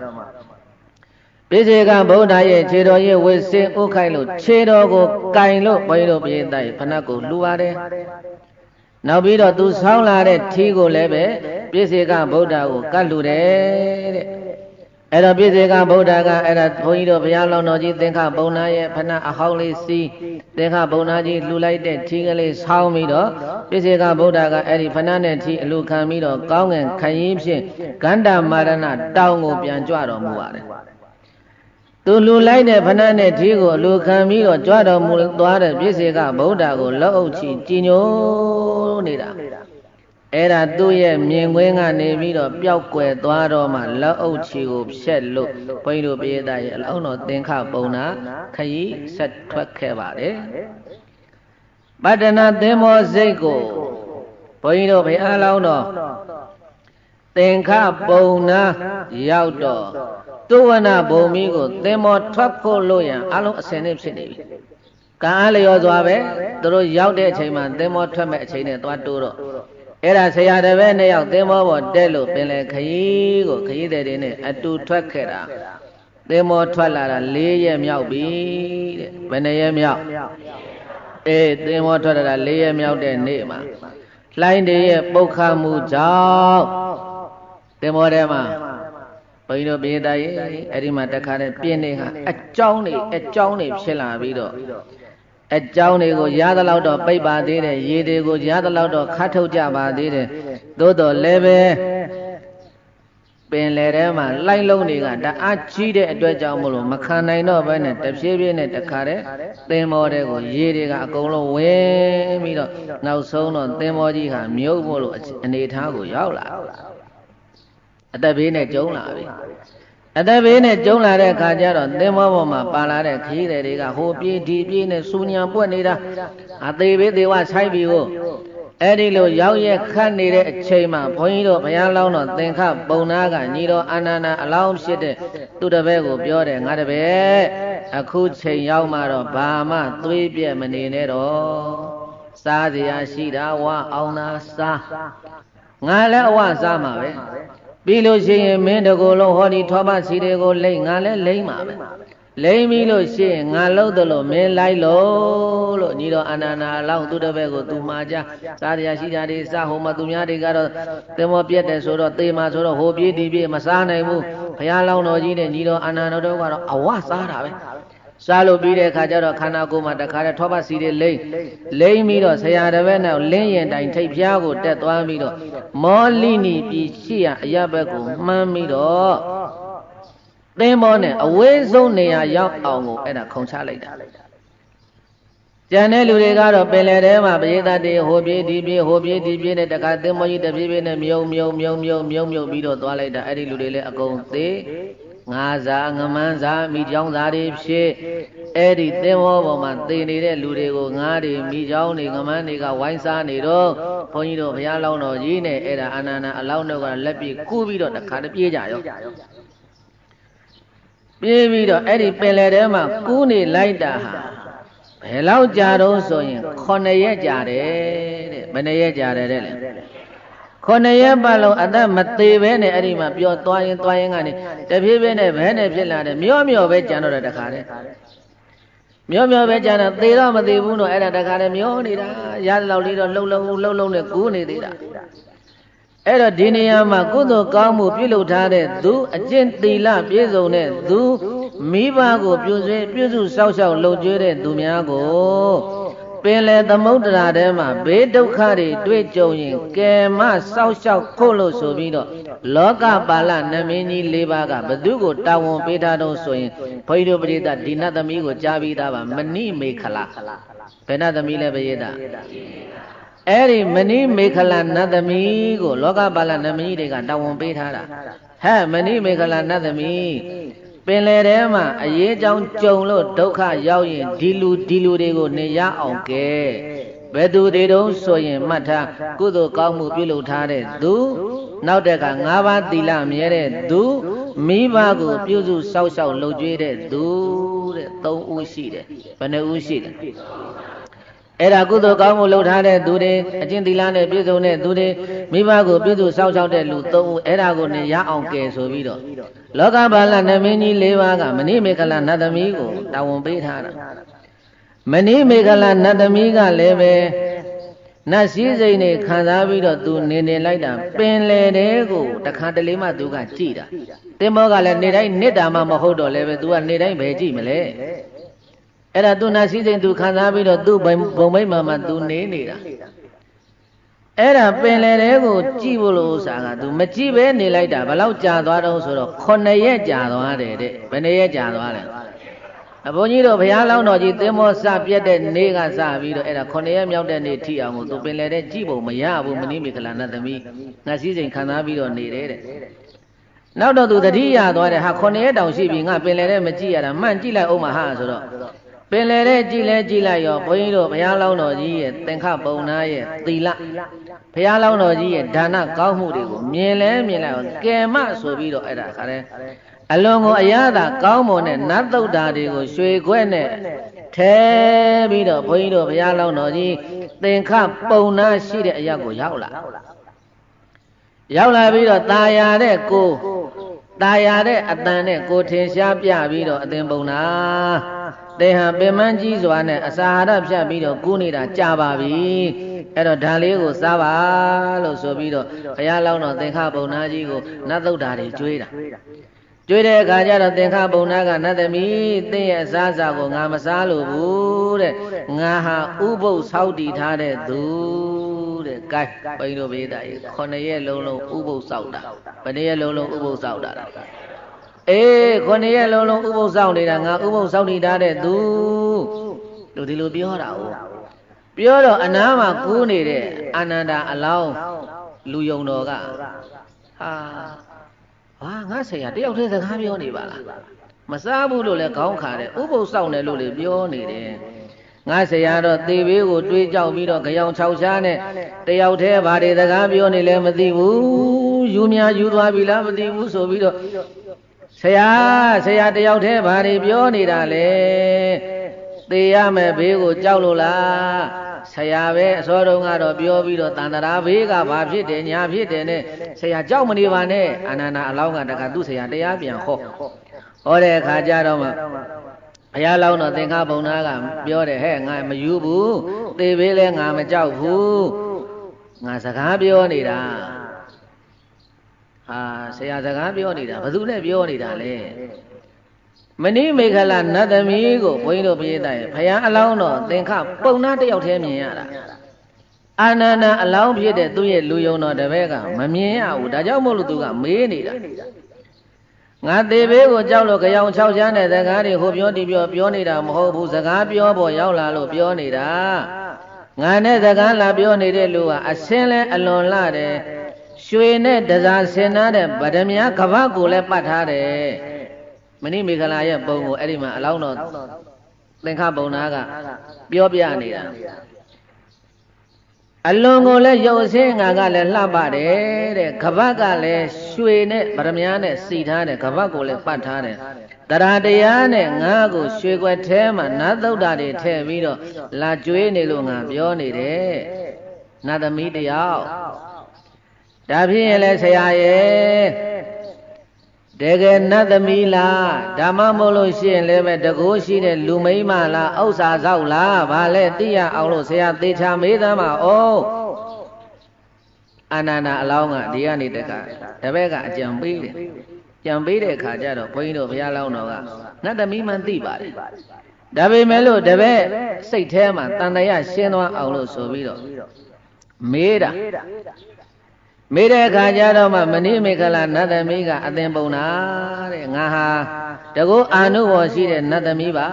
ပိစေကဗုဒ္ဓရဲ့ခြေတော်ရဲ့ဝိစင်ဥခိုက်လို့ခြေတော်ကိုကင်လို့ဘုန်းကြီးတို့ပြေးတိုင်းဖဏကိုလှူပါတယ်နောက်ပြီးတော့သူဆောင်းလာတဲ့ထီးကိုလည်းပဲပိစေကဗုဒ္ဓကိုကတ်လှူတယ်တဲ့အဲ့တော့ပိစေကဗုဒ္ဓကအဲ့ဒါဘုန်းကြီးတို့ဘုရားလောင်းတော်ကြီးသင်္ခပုံနာရဲ့ဖဏအဟောင်းလေးစီးသင်္ခပုံနာကြီးလှူလိုက်တဲ့ထီးကလေးဆောင်းပြီးတော့ပိစေကဗုဒ္ဓကအဲ့ဒီဖဏနဲ့ထီးအလှခံပြီးတော့ကောင်းငင်ခရီးဖြင့်ကန္တာမာရဏတောင်ကိုပြန်ကြွတော်မူပါတယ်သူလူလိုက်တဲ့ဖဏနဲ့ထီးကိုအလိုခံပြီးတော့ကြွတော်မူသွားတဲ့ပိစေကဗုဒ္ဓကိုလက်အုပ်ချီကြည်ညိုနေတာအဲ့ဒါသူ့ရဲ့မြင်ကွင်းကနေပြီးတော့ပျောက်ကွယ်သွားတော့မှလက်အုပ်ချီကိုဖြက်လို့ဘုန်းကြီးတို့ပြေးသားရဲ့အလောင်းတော်သင်္ခပုံနာခရီးဆက်ထွက်ခဲ့ပါတယ်ပတ္တနာသင်္ဘောစိတ်ကိုဘုန်းကြီးတို့ဘုရားလောင်းတော်သင်္ခပုံနာရောက်တော့သုဝနာဘုံမီကိုသင်္ဘောထွက်ဖို့လို့ရန်အလုံးအစင်နဲ့ဖြစ်နေပြီကံအားလျော်စွာပဲသူတို့ရောက်တဲ့အချိန်မှာသင်္ဘောထွက်မဲ့အချိန်နဲ့သွားတိုးတော့အဲ့ဒါဆရာတပည့်နှစ်ယောက်သင်္ဘောပေါ်တက်လို့ပင်လေခရီးကိုခရီးသည်တွေနဲ့အတူထွက်ခဲ့တာသင်္ဘောထွက်လာတာ4ရက်မြောက်ပြီတဲ့ဘယ်နှရက်မြောက်သင်္ဘောထွက်လာတာ4ရက်မြောက်တဲ့နေ့မှာလှိုင်းတွေရဲ့ပုတ်ခတ်မှုကြောင့်သင်္ဘောထဲမှာ ဘုန်းကြီးတို့ပြည်သားရေးအဲ့ဒီမှာတခါတည်းပြင်းနေကအကြောင်းတွေဖြစ်လာပြီးတော့အကြောင်းတွေကိုရသလောက်တော့ပိတ်ပါသေးတယ်ရေတွေကိုရသလောက်တော့ခတ်ထုတ်ကြပါသေးတယ်သို့တော်လည်းပဲပင်လေထဲမှာလိုက်လုံးတွေကတအားကြီးတဲ့အတွက်ကြောင့်မလို့မခံနိုင်တော့ဘဲနဲ့တဖြည်းဖြည်းနဲ့တခါတည်းသင်္ဘောတွေကိုရေတွေကအကုန်လုံးဝင်ပြီးတော့နောက်ဆုံးတော့သင်္ဘောကြီးဟာမြုပ်ဖို့လို့အနေထားကိုရောက်လာအသက်ဘေးနဲ့ကျုံလာပြီအသက်ဘေးနဲ့ကျုံလာတဲ့အခါကျတော့သင်္ဘောပေါ်မှာပါလာတဲ့ခရီးသည်တွေကဟိုပြေးဒီပြေးနဲ့စူညံပွက်နေတာအသေးဘေးသေးဝဆိုင်ပြီကိုအဲ့ဒီလိုရောက်ရက်ခတ်နေတဲ့အချိန်မှာဘုန်းကြီးတို့ဘုရားလောင်းတော်သင်္ခပုံနာကညီတော်အာနန္ဒာအလောင်းဖြစ်တဲ့သူတပည့်ကိုပြောတယ်ငါတပည့်အခုချိန်ရောက်မှတော့ဘာမှသွေးပြက်မနေနဲ့တော့စားစရာရှိတာဝအောင်သာစားငါလည်းအဝစားမှာပဲပြီးလို့ရှိရင်မင်းတကူလုံးဟောဒီထောပစီတွေကိုလိမ့်ငါလည်းလိမ့်မှာပဲလိမ့်ပြီးလို့ရှိရင်ငါလှုပ်တယ်လို့မင်းလိုက်လို့ညီတော်အာနန္ဒာအလောင်းသူတပည့်ကိုသူမှာကြစားရရှိကြတယ်စားဟိုမှာသူများတွေကတော့သင်္ဘောပြက်တယ်ဆိုတော့သေမှာဆိုတော့ဟိုပြေးဒီပြေးမစားနိုင်ဘူးဘုရားလောင်းတော်ကြီးနဲ့ညီတော်အာနန္ဒာတို့ကတော့အဝစားတာပဲစားလို့ပြီးတဲ့အခါကျတော့ခန္ဓာကိုယ်မှာတခါတည်းထောပစီတွေလိမ့်ပြီးတော့ဆရာတပည့်နဲ့လင်းရင်တိုင်ထိပ်ဖျားကိုတက်သွားပြီးတော့မောလိနီပြည်ရှိရအရဘက်ကိုမှန်းပြီးတော့သင်္ဘောနဲ့အဝေးဆုံးနေရာရောက်အောင်ကိုအဲ့ဒါခုံချလိုက်တာကျန်တဲ့လူတွေကတော့ပင်လယ်ထဲမှာပရိသတ်တွေဟိုပြေးဒီပြေးဟိုပြေးဒီပြေးနဲ့တခါသင်္ဘောကြီးတပြေးပြေးနဲ့မြုံပြီးတော့သွားလိုက်တာအဲ့ဒီလူတွေလည်းအကုန်သေးငါးစားငမန်းစားမိချောင်းသားတွေဖြစ်အဲ့ဒီသင်္ဘောပေါ်မှာသေနေတဲ့လူတွေကိုငါးတွေမိချောင်းတွေငမန်းတွေကဝိုင်းစားနေတော့ဘုန်းကြီးတို့ဘုရားလောင်းတော်ကြီးနဲ့အဲ့ဒါအာနန္ဒာအလောင်းတို့ကလက်ပြီးကူးပြီးတော့တခါတပြေးကြရောပြေးပြီးတော့အဲ့ဒီပင်လယ်ထဲမှာကူးနေလိုက်တာဟာဘယ်လောက်ကြာတော့ဆိုရင်9ရက်ကြာတယ်တဲ့ဘယ်နှရက်ကြာတယ်တဲ့လဲ9ရက်ပတ်လုံးအသက်မသေးပဲနဲ့အဲ့ဒီမှာပြောသွားရင်ကနေတဖြည်းဖြည်းနဲ့ဘဲနဲ့ဖြစ်လာတယ်မျောပဲကြံတော့တယ်တခါတည်းမျောပဲကြံတော့သေတော့မသေးဘူးတော့အဲ့ဒါတခါတည်းမျောနေတာရတဲ့လောက်လေးတော့လှုပ်နဲ့ကူးနေသေးတာအဲ့တော့ဒီနေရာမှာကုသိုလ်ကောင်းမှုပြုလုပ်ထားတဲ့သူအကျင့်သီလပြည့်စုံတဲ့သူမိဘကိုပြုစုစောင့်ရှောက်လုပ်ကြွတဲ့သူများကိုပင်လေသမုဒ္ဒရာထဲမှာဘေးဒုက္ခတွေတွေ့ကြုံရင်ကဲမစောင့်ရှောက်ဖို့လို့ဆိုပြီးတော့လောကပါဠနမင်းကြီး၄ပါးကဘသူကိုတာဝန်ပေးထားတော့ဆိုရင်ဘုန်းကြီးတို့ပရိသတ်ဒီနတ်သမီးကိုကြားပြီးသားပါမဏိမေခလာဘယ်နတ်သမီးလဲပရိသတ်အဲ့ဒီမဏိမေခလာနတ်သမီးကိုလောကပါဠနမင်းကြီးတွေကတာဝန်ပေးထားတာဟဲ့မဏိမေခလာနတ်သမီးပင်လေထဲမှာအရေးကြောင်းကြုံလို့ဒုက္ခရောက်ရင်ဒီလူတွေကိုနေရအောင်ကဲဘယ်သူတွေတုံးဆိုရင်မှတ်ထားကုသိုလ်ကောင်းမှုပြုလုပ်ထားတဲ့သူနောက်တက်က5ပါးသီလမြဲတဲ့သူမိဘကိုပြုစုစောင့်ရှောက်လုပ်ကြွေးတဲ့သူတဲ့3ဦးရှိတယ်ဘယ်နှဦးရှိတယ်အဲ့ဒါကုသိုလ်ကောင်းမှုလုပ်ထားတဲ့သူတွေအကျင့်သီလနဲ့ပြည့်စုံတဲ့သူတွေမိဘကိုပြုစုစောင့်ရှောက်တဲ့လူ3ဦးအဲ့ဒါကိုနေရအောင်ကဲဆိုပြီးတော့လောကပါဠနမင်းကြီး၄ပါးကမဏိမေခလာနတ်သမီးကိုတာဝန်ပေးထားတာမဏိမေခလာနတ်သမီးကလည်းပဲနတ်စည်းစိမ်တွေခံစားပြီးတော့သူနေလိုက်တာပင်လေတဲ့ကိုတခါတလေမှသူကကြည်တာသင်္ဘောကလည်းနေတိုင်းနစ်တာမှမဟုတ်တော့လည်းပဲသူကနေတိုင်းပဲကြည်မလဲအဲ့ဒါသူနတ်စည်းစိမ်သူခံစားပြီးတော့သူ့ဘုံမိတ်မှာသူနေတာအဲ့ဒါပင်လေတဲ့ကိုကြည်ဖို့လို့ဥစ္စာကသူမကြည်ပဲနေလိုက်တာဘယ်လောက်ကြာသွားတော့ဆိုတော့9ရက်ကြာသွားတယ်တဲ့ဘယ်နှရက်ကြာသွားလဲအဘုန်းကြီးတို့ဘုရားလောင်းတော်ကြီးသင်္ဘောစပြတ်တဲ့နေ့ကစပြီးတော့အဲ့ဒါ9ရက်မြောက်တဲ့နေ့ထိအောင်ကိုသူပင်လေတဲ့ကြည်ဖို့မရဘူးမဏိမေခလာနတ်သမီးနတ်စည်းစိမ်ခံစားပြီးတော့နေတယ်တဲ့နောက်တော့သူတတိယသွားတယ်ဟာ9ရက်တောင်ရှိပြီငါပင်လေတဲ့မကြည့်ရတာမှန်ကြည့်လိုက်အောင်မဟာဆိုတော့ပင်လေတဲ့ကြည်လိုက်ရောဘုန်းကြီးတို့ဘုရားလောင်းတော်ကြီးရဲ့သင်္ခပုံနာရဲ့သီလဘုရားလောင်းတော်ကြီးရဲ့ဒါနကောင်းမှုတွေကိုမြင်လိုက်ရောကဲမဆိုပြီးတော့အဲ့ဒါခါတဲ့အလွန်ကိုအရသာကောင်းမွန်တဲ့နတ်သုဒ္ဓါတွေကိုရွှေခွဲနဲ့ထဲပြီးတော့ဘုန်းကြီးတို့ဘုရားလောင်းတော်ကြီးသင်္ခပုံနာရှိတဲ့အရာကိုရောက်လာပြီးတော့ตาရတဲ့အတန်နဲ့ကိုထင်ရှားပြပြီးတော့အသင်ပုံနာတေဟံပင်မန်းကြီးစွာနဲ့အစာဟာရဖြတ်ပြီးတော့ကူးနေတာကြာပါပြီအဲ့တော့ဓာလေးကိုစားပါလို့ဆိုပြီးတော့ဘုရားလောင်းတော်သင်္ခပုံနာကြီးကိုနတ်သုဒ္ဓါတွေကျွေးတာ ကျွေးတဲ့အခါကျတော့သင်္ခဘုံနာကနတ်သမီးသင်ရဲ့အစားအစာကိုငါမစားလို့ဘူးတဲ့ငါဟာဥပုပ်ဆောက်တည်ထားတဲ့သူတဲ့ကဲဘိန်းတို့ဘေးသားကြီး9ရက်လုံးလုံးဥပုပ်ဆောက်တာဘယ်နှရက်လုံးလုံးဥပုပ်ဆောက်တာလဲအေး9ရက်လုံးလုံးဥပုပ်ဆောက်နေတာငါဥပုပ်ဆောက်တည်ထားတဲ့သူတို့ဒီလိုပြောတာ哦ပြောတော့အနားမှာကူးနေတဲ့အာနန္ဒာအလောင်းလူယုံတော်ကဟာငါဆရာတယောက်တည်းစကားပြောနေပါလားမစားဘူးလို့လည်းခေါင်းခါတယ်ဥပုပ်ဆောက်တယ်လို့လည်းပြောနေတယ်ငါဆရာတော့သေဘေးကိုတွေးကြောက်ပြီးတော့ကြောင်6ရှားနဲ့တယောက်တည်းဘာတွေစကားပြောနေလဲမသိဘူးယူများယူသွားပြီလားမသိဘူးဆိုပြီးတော့ဆရာတယောက်တည်းဘာတွေပြောနေတာလဲသေရမယ်ဘေးကိုကြောက်လို့လားဆရာပဲအစောတုန်းကတော့ပြောပြီးတော့တန်တရာဘေးကဘာဖြစ်တယ်ညာဖြစ်တယ်နဲ့ဆရာကြောက်မနေပါနဲ့အာနန္ဒာအလောင်းကတခါသူ့ဆရာတရားပြန်ဟောတဲ့အခါကျတော့မှဘုရားလောင်းတော့သင်္ခဘုံနာကပြောတယ်ဟဲ့ငါမယူဘူးသေဘေးလဲငါမကြောက်ဘူးငါစကားပြောနေတာဟာဆရာစကားပြောနေတာဘယ်သူနဲ့ပြောနေတာလဲမဏိမေခလနတ်သမီးကိုဘုန်းကြီးတို့ပြေးတဲ့ဘုရားအလောင်းတော်သင်္ခပုံနာတယောက်တည်းမြင်ရတာအာနန္ဒာအလောင်းဖြစ်တဲ့သူ့ရဲ့လူယုံတော်တပည့်ကမမြင်ရဘူးဒါကြောင့်မို့လို့သူကမေးနေတာငါသေဘေးကိုကြောက်လို့ကြောင်6ချမ်းတဲ့စကားတွေဟိုပြောဒီပြောနေတာမဟုတ်ဘူးစကားပြောပေါ်ရောက်လာလို့ပြောနေတာငါနဲ့စကားလာပြောနေတဲ့လူကအစင်းလဲအလွန်လာတယ်ရွှေနဲ့တစားဆင်နာတဲ့ဗဒမြားကပတ်ကိုလည်းပတ်ထားတယ်မဏိမေခလာရဲ့ပုံကိုအဲ့ဒီမှာအလောင်းတော်သင်္ခဘုံနာကပြောပြနေတာအလွန်ကိုလည်းရုပ်အစင်းငါကလည်းလှပတယ်တဲ့ကပတ်ကလည်းရွှေနဲ့ဗရမ ्या နဲ့စီထားတယ်ကပတ်ကိုလည်းပတ်ထားတယ်တရားတရားနဲ့ငါကိုရွှေခွက်ထဲမှာနတ်သုဒ္ဓတွေထည့်ပြီးတော့လာကျွေးနေလို့ငါပြောနေတယ်နတ်သမီးတယောက်ဒါဖြစ်ရင်လည်းဆရာရဲ့တကယ်နတ်သမီးလားဓမ္မမို့လို့ရှိရင်လည်းပဲတကိုးရှိတဲ့လူမိန်းမလားဥစ္စာဆောက်လားဘာလဲသိရအောင်လို့ဆရာသေချာမေးသမ်းပါဦးအာနန္ဒာအလောင်းကဒီကနေတပည့်ကအကြံပေးတယ်ကြံပေးတဲ့အခါကျတော့ဘုန်းကြီးတို့ဘုရားလောင်းတော်ကနတ်သမီးမှန်သိပါတယ်ဒါပေမဲ့လို့တပည့်စိတ်ထဲမှာတန်တရားရှင်းသွားအောင်လို့ဆိုပြီးတော့မေးတာမေးတဲ့အခါကျတော့မှမဏိမေခလနတ်သမီးကအသင်ပုံနာတဲ့ငါဟာတကုအာနုဘောရှိတဲ့နတ်သမီးပါ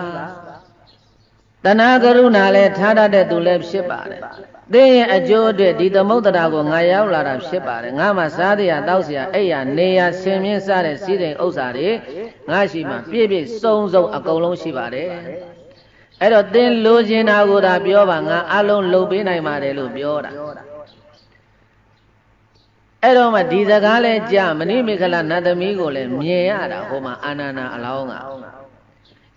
တဏှာကရုဏာလည်းထားတတ်တဲ့သူလည်းဖြစ်ပါတယ်သင်ရဲ့အကျိုးအတွက်ဒီသမုဒ္ဒရာကိုငါရောက်လာတာဖြစ်ပါတယ်ငါမှစားတရားတောက်เสียအိယာနေရဆင်မြင့်စားတဲ့စီးစိမ်ဥစ္စာတွေငါရှိမှပြည့်ပြည့်စုံစုံအကုန်လုံးရှိပါတယ်အဲ့တော့သင်လိုချင်တာကိုသာပြောပါငါအလုံးလုပ်ပေးနိုင်ပါတယ်လို့ပြောတာအဲ့တော့မှဒီစကားလဲကြာမဏိမေခလနတ်သမီးကိုလည်းမြင်ရတာဟိုမှာအာနန္ဒာအလောင်းက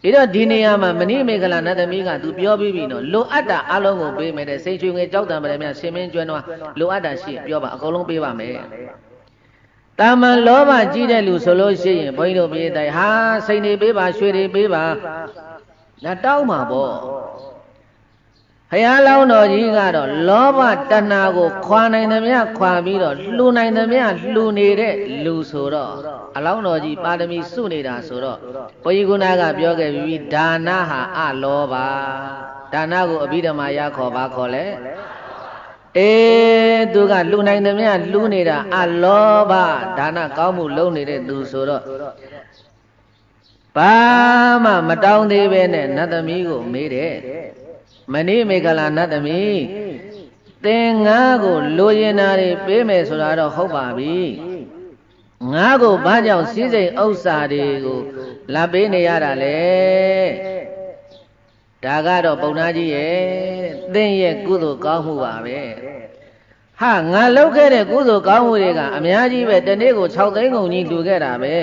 ဒီတော့ဒီနေရာမှာမဏိမေခလနတ်သမီးကသူပြောပြီးပြီနော်လိုအပ်တာအလုံးကိုပေးမယ်တဲ့စိတ်ချွေငယ်ကြောက်တံပရမြရှင်မင်းကျွမ်းတော့လိုအပ်တာရှိရင်ပြောပါအကုန်လုံးပေးပါမယ်တာမန်လောဘကြီးတဲ့လူဆိုလို့ရှိရင်ဘုန်းကြီးတို့ပြေးတိုင်းဟာစိတ်နေပေးပါရွှေတွေပေးပါဒါတောင်းမှာပေါ့ဘုရားလောင်းတော်ကြီးကတော့လောဘတဏှာကိုခွာနိုင်သမျှခွာပြီးတော့လှူနိုင်သမျှလှူနေတဲ့လူဆိုတော့အလောင်းတော်ကြီးပါရမီစုနေတာဆိုတော့ဘုရားကုဏကပြောခဲ့ပြီးဒါနဟာအလောဘဒါနကိုအဘိဓမ္မာယခေါ်ပါခေါ်လဲသူကလှူနိုင်သမျှလှူနေတာအလောဘဒါနကောင်းမှုလုပ်နေတဲ့သူဆိုတော့ဘာမှမတောင်းသေးပဲနဲ့နတ်သမီးကိုမေးတယ်မဏိမေခလနတ်သမီးသင်ငါကိုလိုချင်တာတွေပေးမယ်ဆိုတာတော့ဟုတ်ပါပြီငါကိုဘာကြောင့်စည်းစိမ်ဥစ္စာတွေကိုလာပေးနေရတာလဲဒါကတော့ပုံနာကြီးရဲ့သင်ရဲ့ကုသိုလ်ကောင်းမှုပါပဲဟာငါလုပ်ခဲ့တဲ့ကုသိုလ်ကောင်းမှုတွေကအများကြီးပဲတနေ့ကို6သိန်းကုန်ကြီးလှူခဲ့တာပဲ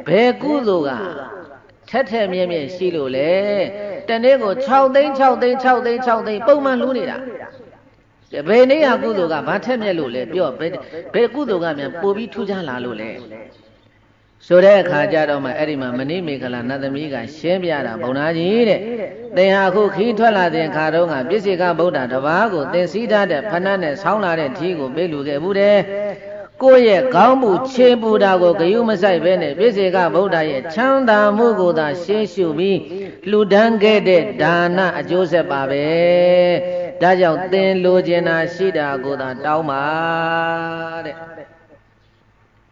ဘယ်ကုသိုလ်ကထက်မြဲမြဲရှိလို့လေတနေ့ကို6သိန်းပုံမှန်လှူနေတာဘယ်နေ့ကကုသိုလ်ကဘာထက်မြက်လို့လဲပြောဘယ်ကုသိုလ်ကမြန်ပို့ပြီးထူးခြားလာလို့လဲဆိုတဲ့အခါကျတော့မှအဲ့ဒီမှာမဏိမေခလနတ်သမီးကရှင်းပြတာဘုံသားကြီးတဲ့သင်ဟာအခုခီးထွက်လာတဲ့ခါတုန်းကပြစ္ဆေကဗုဒ္ဓတပါးကိုသင်စည်းထားတဲ့ဖဏနဲ့ဆောင်းလာတဲ့ထီးကိုပေးလူခဲ့ဘူးတဲ့ဩ ကိုယ့်ရဲ့ကောင်းမှုခြေပူတာကိုဂယုမဆိုင်ပဲနဲ့ပြည့်စေကဗုဒ္ဓရဲ့ချမ်းသာမှုကိုသာရှင်းရှုပြီးလှူဒန်းခဲ့တဲ့ဒါနအကျိုးဆက်ပါပဲဒါကြောင့်သင်လိုချင်တာရှိတာကိုသာတောင်းပါတဲ့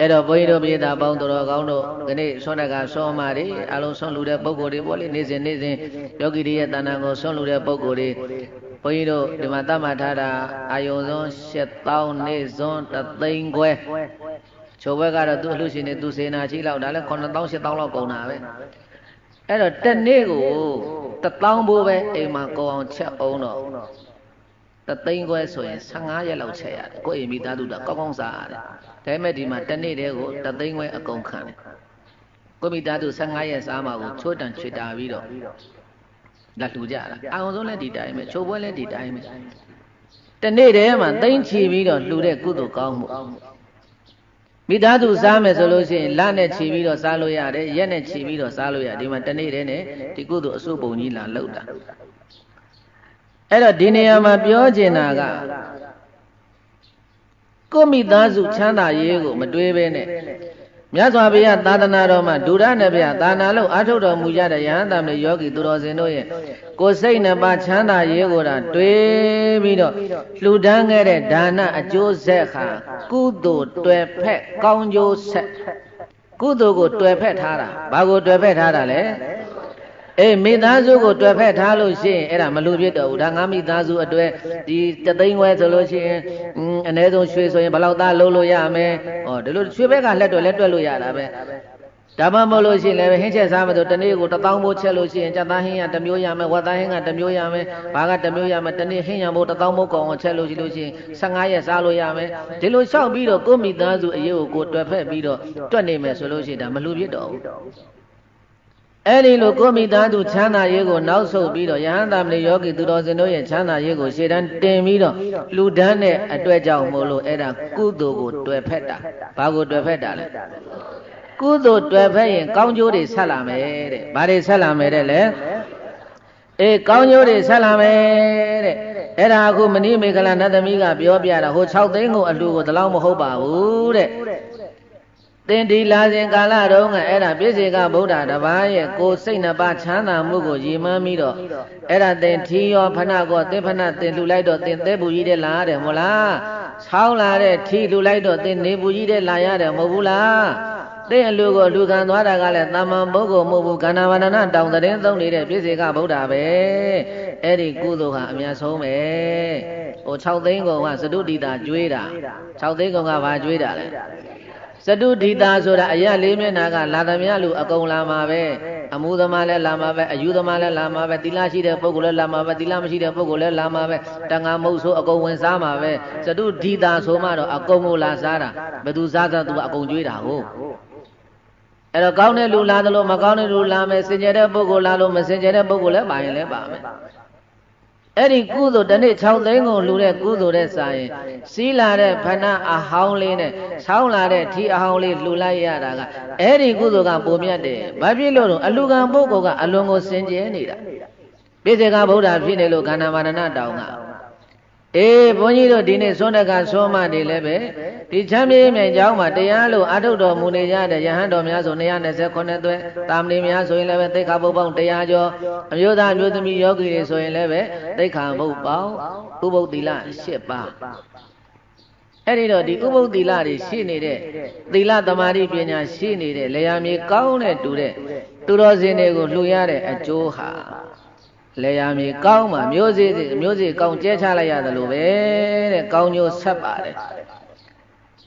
အဲ့တော့ဘုန်းကြီးတို့ပြည်သားပေါင်းတော်ကောင်းတို့ဒီနေ့ဆွမ်းတကဆွမ်းမာတွေအလုံးဆွမ်းလူတဲ့ပုဂ္ဂိုလ်တွေပေါ့လေနေ့စဉ်ယောဂီတွေရဲ့တဏ္ဍာကိုဆွမ်းလူတဲ့ပုဂ္ဂိုလ်တွေဘုန်းကြီးတို့ဒီမှာသတ်မှတ်ထားတာအာယုံစွန်း7000နေ့စွန်း3သိန်းခွဲချိုဘက်ကတော့သူ့အလှရှင်တွေသူစေနာရှိလောက်ဒါလည်း9000 8000လောက်ကုန်တာပဲအဲ့တော့တစ်နေ့ကို1000ဘိုးပဲအိမ်မှာကိုအောင်ချက်အောင်တော့3သိန်းခွဲဆိုရင်15ရက်လောက်ချက်ရတယ်ကိုယ့်အိမ်မိသားစုတော့ကောင်းကောင်းစားရတယ်ဒါပေမဲ့ဒီမှာတစ်နေ့တည်းကို3သိန်းခွဲအကုန်ခံတယ်ကိုယ့်မိသားစု15ရက်စားမှာကိုချိုးတန်ချွေတာပြီးတော့လက်လှူကြတာအာရုံဆုံးလည်းဒီတိုင်းပဲချိုးပွဲလည်းဒီတိုင်းပဲတစ်နေ့တည်းမှာသိန်းချီပြီးတော့လှူတဲ့ကုသိုလ်ကောင်းမှုမိသားစုစားမယ်ဆိုလို့ရှိရင်လနဲ့ချီပြီးတော့စားလို့ရတယ်ရက်နဲ့ချီပြီးတော့စားလို့ရဒီမှာတစ်နေ့တည်းနဲ့ဒီကုသိုလ်အစုပုံကြီးလာလှုပ်တာအဲ့တော့ဒီနေရာမှာပြောချင်တာကကိုမိသားစုချမ်းသာရေးကိုမတွေးဘဲနဲ့မြတ်စွာဘုရားသာသနာတော်မှာဒုရဏဗျာသာနာလို့အာထုတ်တော်မူကြတဲ့ယဟန်တမလေးယောဂီသူတော်စင်တို့ရဲ့ကိုယ်စိတ်နှစ်ပါးချမ်းသာရေးကိုတာတွေးပြီးတော့လှူဒန်းခဲ့တဲ့ဒါနအကျိုးဆက်ခါကုသိုလ်တွယ်ဖက်ကောင်းကျိုးဆက်ကုသိုလ်ကိုတွယ်ဖက်ထားတာဘာကိုတွယ်ဖက်ထားတာလဲအေးမိသားစုကိုတွယ်ဖက်ထားလို့ရှိရင်အဲ့ဒါမလူဖြစ်တော့ဘူးဒါငါမိသားစုအတွဲဒီ3သိန်းခွဲဆိုလို့ရှိရင်အနည်းဆုံးရွှေဆိုရင်ဘယ်လောက်သားလုံးလို့ရမယ်ဟောဒီလိုရွှေဘက်ကလက်တွယ်လို့ရတာပဲဒါမှမဟုတ်လို့ရှိရင်လည်းဟင်းချက်စားမယ်ဆိုတနေ့ကို1000ဘိုးချက်လို့ရှိရင်ကြက်သားဟင်းက1မျိုးရမယ်ဝက်သားဟင်းက1မျိုးရမယ်ဘာက1မျိုးရမယ်တနေ့ဟင်းရံဘိုး1000ဘိုးကောင်အောင်ချက်လို့ရှိလို့ရှိရင်15ရက်စားလို့ရမယ်ဒီလိုလျှောက်ပြီးတော့ကိုမိသားစုအရေးကိုတွယ်ဖက်ပြီးတော့တွက်နေမယ်ဆိုလို့ရှိရင်ဒါမလူဖြစ်တော့ဘူးအဲ့ဒီလိုကိုမိသားစုချမ်းသာရေးကိုနောက်ဆုတ်ပြီးတော့ယဟန်တာမလေးယောဂီသူတော်စင်တို့ရဲ့ချမ်းသာရေးကိုရှေ့တန်းတင်ပြီးတော့လှူဒန်းတဲ့အတွက်ကြောင့်မို့လို့အဲ့ဒါကုသိုလ်ကိုတွယ်ဖက်တာဘာကိုတွယ်ဖက်တာလဲကုသိုလ်တွယ်ဖက်ရင်ကောင်းကျိုးတွေဆက်လာမယ်တဲ့ဘာတွေဆက်လာမယ်တဲ့လဲအေးကောင်းကျိုးတွေဆက်လာမယ်တဲ့အဲ့ဒါအခုမဏိမေခလနတ်သမီးကပြောပြတာဟို6သိန်းကိုအလှူကိုဒီလောက်မဟုတ်ပါဘူးတဲ့သင်ဒီလာစဉ်ကာလတုန်းကအဲ့ဒါပြည့်စေကဗုဒ္ဓတပါးရဲ့ကိုယ်စိတ်နှစ်ပါးချမ်းသာမှုကိုရည်မှန်းပြီးတော့အဲ့ဒါသင်ထီရောဖဏကောသင်ဖဏသင်လှူလိုက်တော့သင်သဲပူကြီးတဲ့လာရတယ်မို့လားဆောင်းလာတဲ့ထီလှူလိုက်တော့သင်နေပူကြီးတဲ့လာရတယ်မဟုတ်ဘူးလားသင်အလူကိုလူခံသွားတာကလည်းတာမန်ပုဂ္ဂိုလ်မဟုတ်ဘူးကန္နာဝန္ဒနာတောင်တရင်သုံးနေတဲ့ပြည့်စေကဗုဒ္ဓပဲအဲ့ဒီကုသိုလ်ဟာအများဆုံးပဲဟို6သိန်းကောင်ကသတုတိတာကျွေးတာ6သိန်းကောင်ကဘာကျွေးတာလဲစတုဒိတာဆိုတာအရာလေးမျက်နှာကလာသမျှလူအကုန်လာမှာပဲအမှုသမားလည်းလာမှာပဲအယူသမားလည်းလာမှာပဲသီလရှိတဲ့ပုဂ္ဂိုလ်လည်းလာမှာပဲသီလမရှိတဲ့ပုဂ္ဂိုလ်လည်းလာမှာပဲတန်ခါမုတ်ဆိုအကုန်ဝင်စားမှာပဲစတုဒိတာဆိုမှတော့အကုန်ကိုလာစားတာဘယ်သူစားသူကအကုန်ကျွေးတာဟုတ်အဲ့တော့ကောင်းတဲ့လူလာသလိုမကောင်းတဲ့လူလာမယ်စင်ကြယ်တဲ့ပုဂ္ဂိုလ်လာလို့မစင်ကြယ်တဲ့ပုဂ္ဂိုလ်လည်းပါရင်လည်းပါမယ်အဲ့ဒီကုသိုလ်တစ်နေ့6သိန်းကိုလှူတဲ့ကုသိုလ်တဲ့စာရင်စီးလာတဲ့ဖဏအဟောင်းလေးနဲ့ဆောင်းလာတဲ့ထီအဟောင်းလေးလှူလိုက်ရတာကအဲ့ဒီကုသိုလ်ကပုံမြတ်တယ်ဘာဖြစ်လို့တော့အလူကံပုဂ္ဂိုလ်ကအလွန်ကိုစင်ကြယ်နေတာပြည့်စေကဗုဒ္ဓဖြစ်နေလို့ခန္ဓာမာနတောင်ကအေးဘုန်းကြီးတို့ဒီနေ့သွန်တကသွန်မတွေလည်းပဲဒီချမ်းမြေမြိုင်ကျောင်းမှာတရားလို့အထုတ်တော်မူနေကြတဲ့ယဟန်တော်များဆို229သွဲတာမဏေများဆိုရင်လည်းပဲသိက္ခာပုဒ်ပေါင်း100ကျော်အမျိုးသားမျိုးသမီးယောဂီတွေဆိုရင်လည်းပဲသိက္ခာပုဒ်ပေါင်းဥပုသ္တိလ10ပါးအဲ့ဒီတော့ဒီဥပုသ္တိလတွေရှိနေတဲ့သီလသမာဓိပညာရှိနေတဲ့လျာမြေကောင်းတဲ့တူတဲ့သူတော်စင်တွေကိုလှူရတဲ့အကျိုးဟာလေယာမြေကောင်းမှမျိုးစေ့ကောင်းကျဲချလိုက်ရတယ်လို့ပဲတဲ့ကောင်းကျိုးဆက်ပါတယ်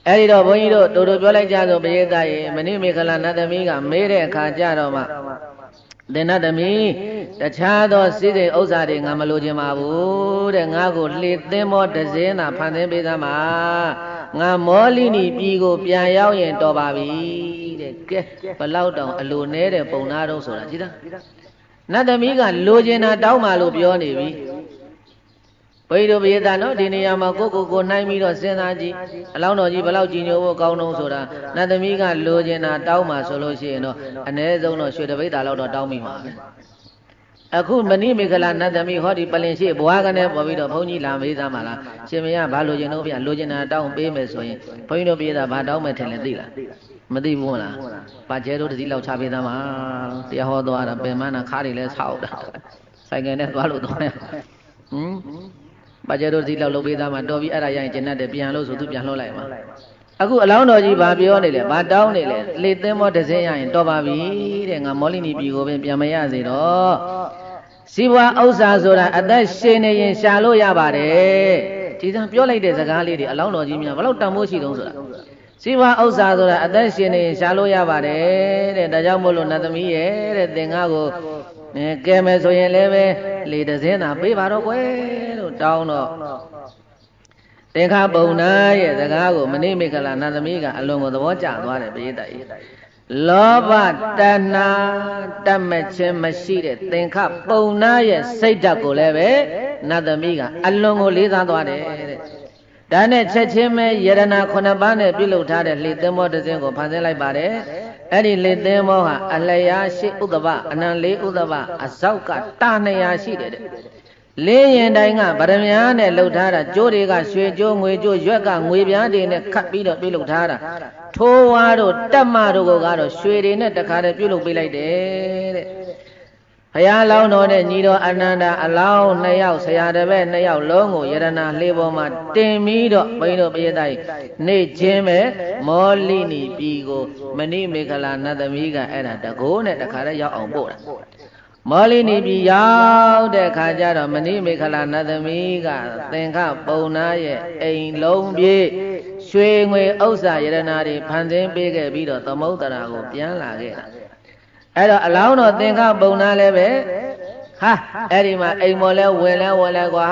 အဲ့ဒီတော့ဘုန်းကြီးတို့တို့ပြောလိုက်ကြဆိုပရိသတ်ရေမဏိမေခလနတ်သမီးကမေးတဲ့အခါကျတော့မှသင်္နတ်သမီးတခြားသောစိစိဥစ္စာတွေငါမလိုချင်ပါဘူးတဲ့ငါကိုလှေသင်းမောတစ်စင်းသာဖန်ဆင်းပေးသမှာငါမောလိနီပြည်ကိုပြန်ရောက်ရင်တော်ပါပြီတဲ့ကဲဘလောက်တောင်အလိုနဲတဲ့ပုံနာတော့ဆိုတာကြည့်သားနတ်သမီးကလိုချင်တာတောင်းမှလို့ပြောနေပြီဘိဓိပယတာနော်ဒီနေရာမှာကိုနှိုင်းပြီးတော့စဉ်းစားကြည့်အလောင်းတော်ကြီးဘယ်လောက်ကြီးညိုဖို့ကောင်းတော့ဆိုတာနတ်သမီးကလိုချင်တာတောင်းမှဆိုလို့ရှိရင်တော့အ ਨੇ ဆုံးတော့ရွှေတပိဿာလောက်တော့တောင်းမိမှာပဲ အခုမဏိမေခလာနတ်သမီးဟောဒီပလင်ရှိဘွားကနေပေါ်ပြီးတော့ဘုန်းကြီးလာမေးသားမှာလားရှင်မရဘာလိုချင်တော့ဗျလိုချင်တာတောင်းပေးမယ်ဆိုရင်ဘုန်းကြီးတို့ပြေးတာဘာတောင်းမယ်ထင်လဲသိလားမသိဘူးလားပါကျဲတို့တတိလောက်ချပေးသားမှာတရားဟောသွားတာပင်မနာခါတွေလဲဆောက်တာဆိုင်ကယ်နဲ့သွားလို့သွားရပါကျဲတို့တတိလောက်လုပ်ပေးသားမှာတော်ပြီးအဲ့ဒါရရင်ကျင်တတ်တယ်ပြန်လို့ဆိုသူပြန်လှုပ်လိုက်မှာအခုအလောင်းတော်ကြီးဘာပြောနေလဲဘာတောင်းနေလဲလေသင်းမောတစ်စင်းရရင်တော်ပါပြီတဲ့ငါမောလိနီပြည်ကိုပဲပြန်မရစေတော့စီးပွားဥစ္စာဆိုတာအသက်ရှင်နေရင်ရှာလို့ရပါတယ်ဒီကပြောလိုက်တဲ့စကားလေးတွေအလောင်းတော်ကြီးများဘယ်လောက်တန်ဖိုးရှိတုံးဆိုတာစီးပွားဥစ္စာဆိုတာအသက်ရှင်နေရင်ရှာလို့ရပါတယ်တဲ့ဒါကြောင့်မို့လို့နတ်သမီးရဲ့တဲ့သင်္ကားကိုကဲမယ်ဆိုရင်လည်းပဲလေတစ်စင်းသာပေးပါတော့ကွယ်လို့တောင်းတော့သင်္ခါပုံနာရဲ့စကားကိုမဏိမေခလာနတ်သမီးကအလွန်ကိုသဘောကျသွားတယ်ပရိသတ်ကြီးလောဘတဏှာတတ်မဲ့ခြင်းမရှိတဲ့သင်္ခပုံနာရဲ့စိတ်ဓာတ်ကိုလည်းပဲနတ်သမီးကအလွန်ကိုလေးစားသွားတယ်တဲ့ဒါနဲ့ချက်ချင်းပဲယရဏ9ပါးနဲ့ပြုလုပ်ထားတဲ့လေသင်းမောတစ်စင်းကိုဖန်ဆင်းလိုက်ပါတယ်အဲ့ဒီလေသင်းမောဟာအလျာရှိဥဒ္ဒဗအနံလေးဥဒ္ဒဗအစောက်ကတာ200ရှိတယ်တဲ့လေးရင်တိုင်းကဗရမ ्या နဲ့လှုပ်ထားတာကျိုးတွေကရွှေကျိုးငွေကျိုးရွက်ကငွေပြားတွေနဲ့ခတ်ပြီးတော့ပြုလုပ်ထားတာထိုးဝါတို့တက်မတို့ကတော့ရွှေတွေနဲ့တခါတည်းပြုလုပ်ပေးလိုက်တယ်တဲ့ဘုရားလောင်းတော်နဲ့ညီတော်အနန္ဒာအလောင်း2ယောက်ဆရာတစ်ပည့်2ယောက်လုံးကိုယရဏလှေပေါ်မှာတင်ပြီးတော့ဘုန်းကြီးတို့ပရိသတ်နေချင်းပဲမောလိနီပြည်ကိုမဏိမေခလာနတ်သမီးကအဲ့ဒါတကိုးနဲ့တခါတည်းရောက်အောင်ပို့တာမောလိနီပြည်ရောက်တဲ့အခါကျတော့မဏိမေခလာနတ်သမီးကသင်္ခပုံနာရဲ့အိမ်လုံးပြေးရွှေငွေဥစ္စာယရဏတွေဖန်ဆင်းပေးခဲ့ပြီးတော့သမုဒ္ဒရာကိုပြန်လာခဲ့တာအဲ့တော့အလောင်းတော်သင်္ခပုံနာလည်းပဲဟာအဲ့ဒီမှာအိမ်မော်လဲဝင်လဲကွာ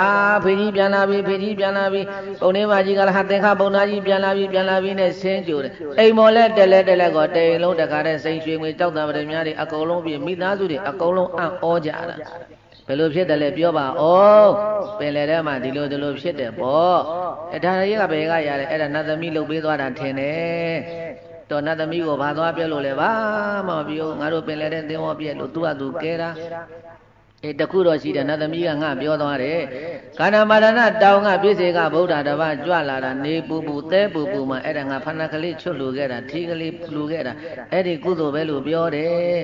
ဖေကြီးပြန်လာပြီဖေကြီးပြန်လာပြီပုံနေမကြီးကလည်းဟာသင်္ခပုံနာကြီးပြန်လာပြီနဲ့ဆင်းကြိုတယ်အိမ်မော်လဲတက်ကောတိန်လုံးတခါတည်းစိန်ရွှေငွေကြောက်တံပရမများတွေအကုန်လုံးပြမိသားစုတွေအကုန်လုံးအံ့ဩကြတာဘယ်လိုဖြစ်တယ်လဲပြောပါဦးပင်လေထဲမှာဒီလိုဖြစ်တယ်ပေါ့အဲ့ဒါကြီးကဘယ်ကရလဲအဲ့ဒါနတ်သမီးလှုပ်ပေးသွားတာထင်တယ်တော်နတ်သမီးကိုဘာသွားပြက်လို့လဲဘာမှမပြောငါတို့ပင်လေတဲ့သင်္ဘောပြက်လို့သူကသူကဲတာတခုတော့ရှိတယ်နတ်သမီးကငါပြောသွားတယ်ခန္ဓာမာရဏတောင်းကပြည့်စေကဗုဒ္ဓတပါးကြွလာတာနေပူသဲပူမှာအဲ့ဒါငါဖဏကလေးချွတ်လူခဲ့တာထီးကလေးလူခဲ့တာအဲ့ဒီကုသိုလ်ပဲလို့ပြောတယ်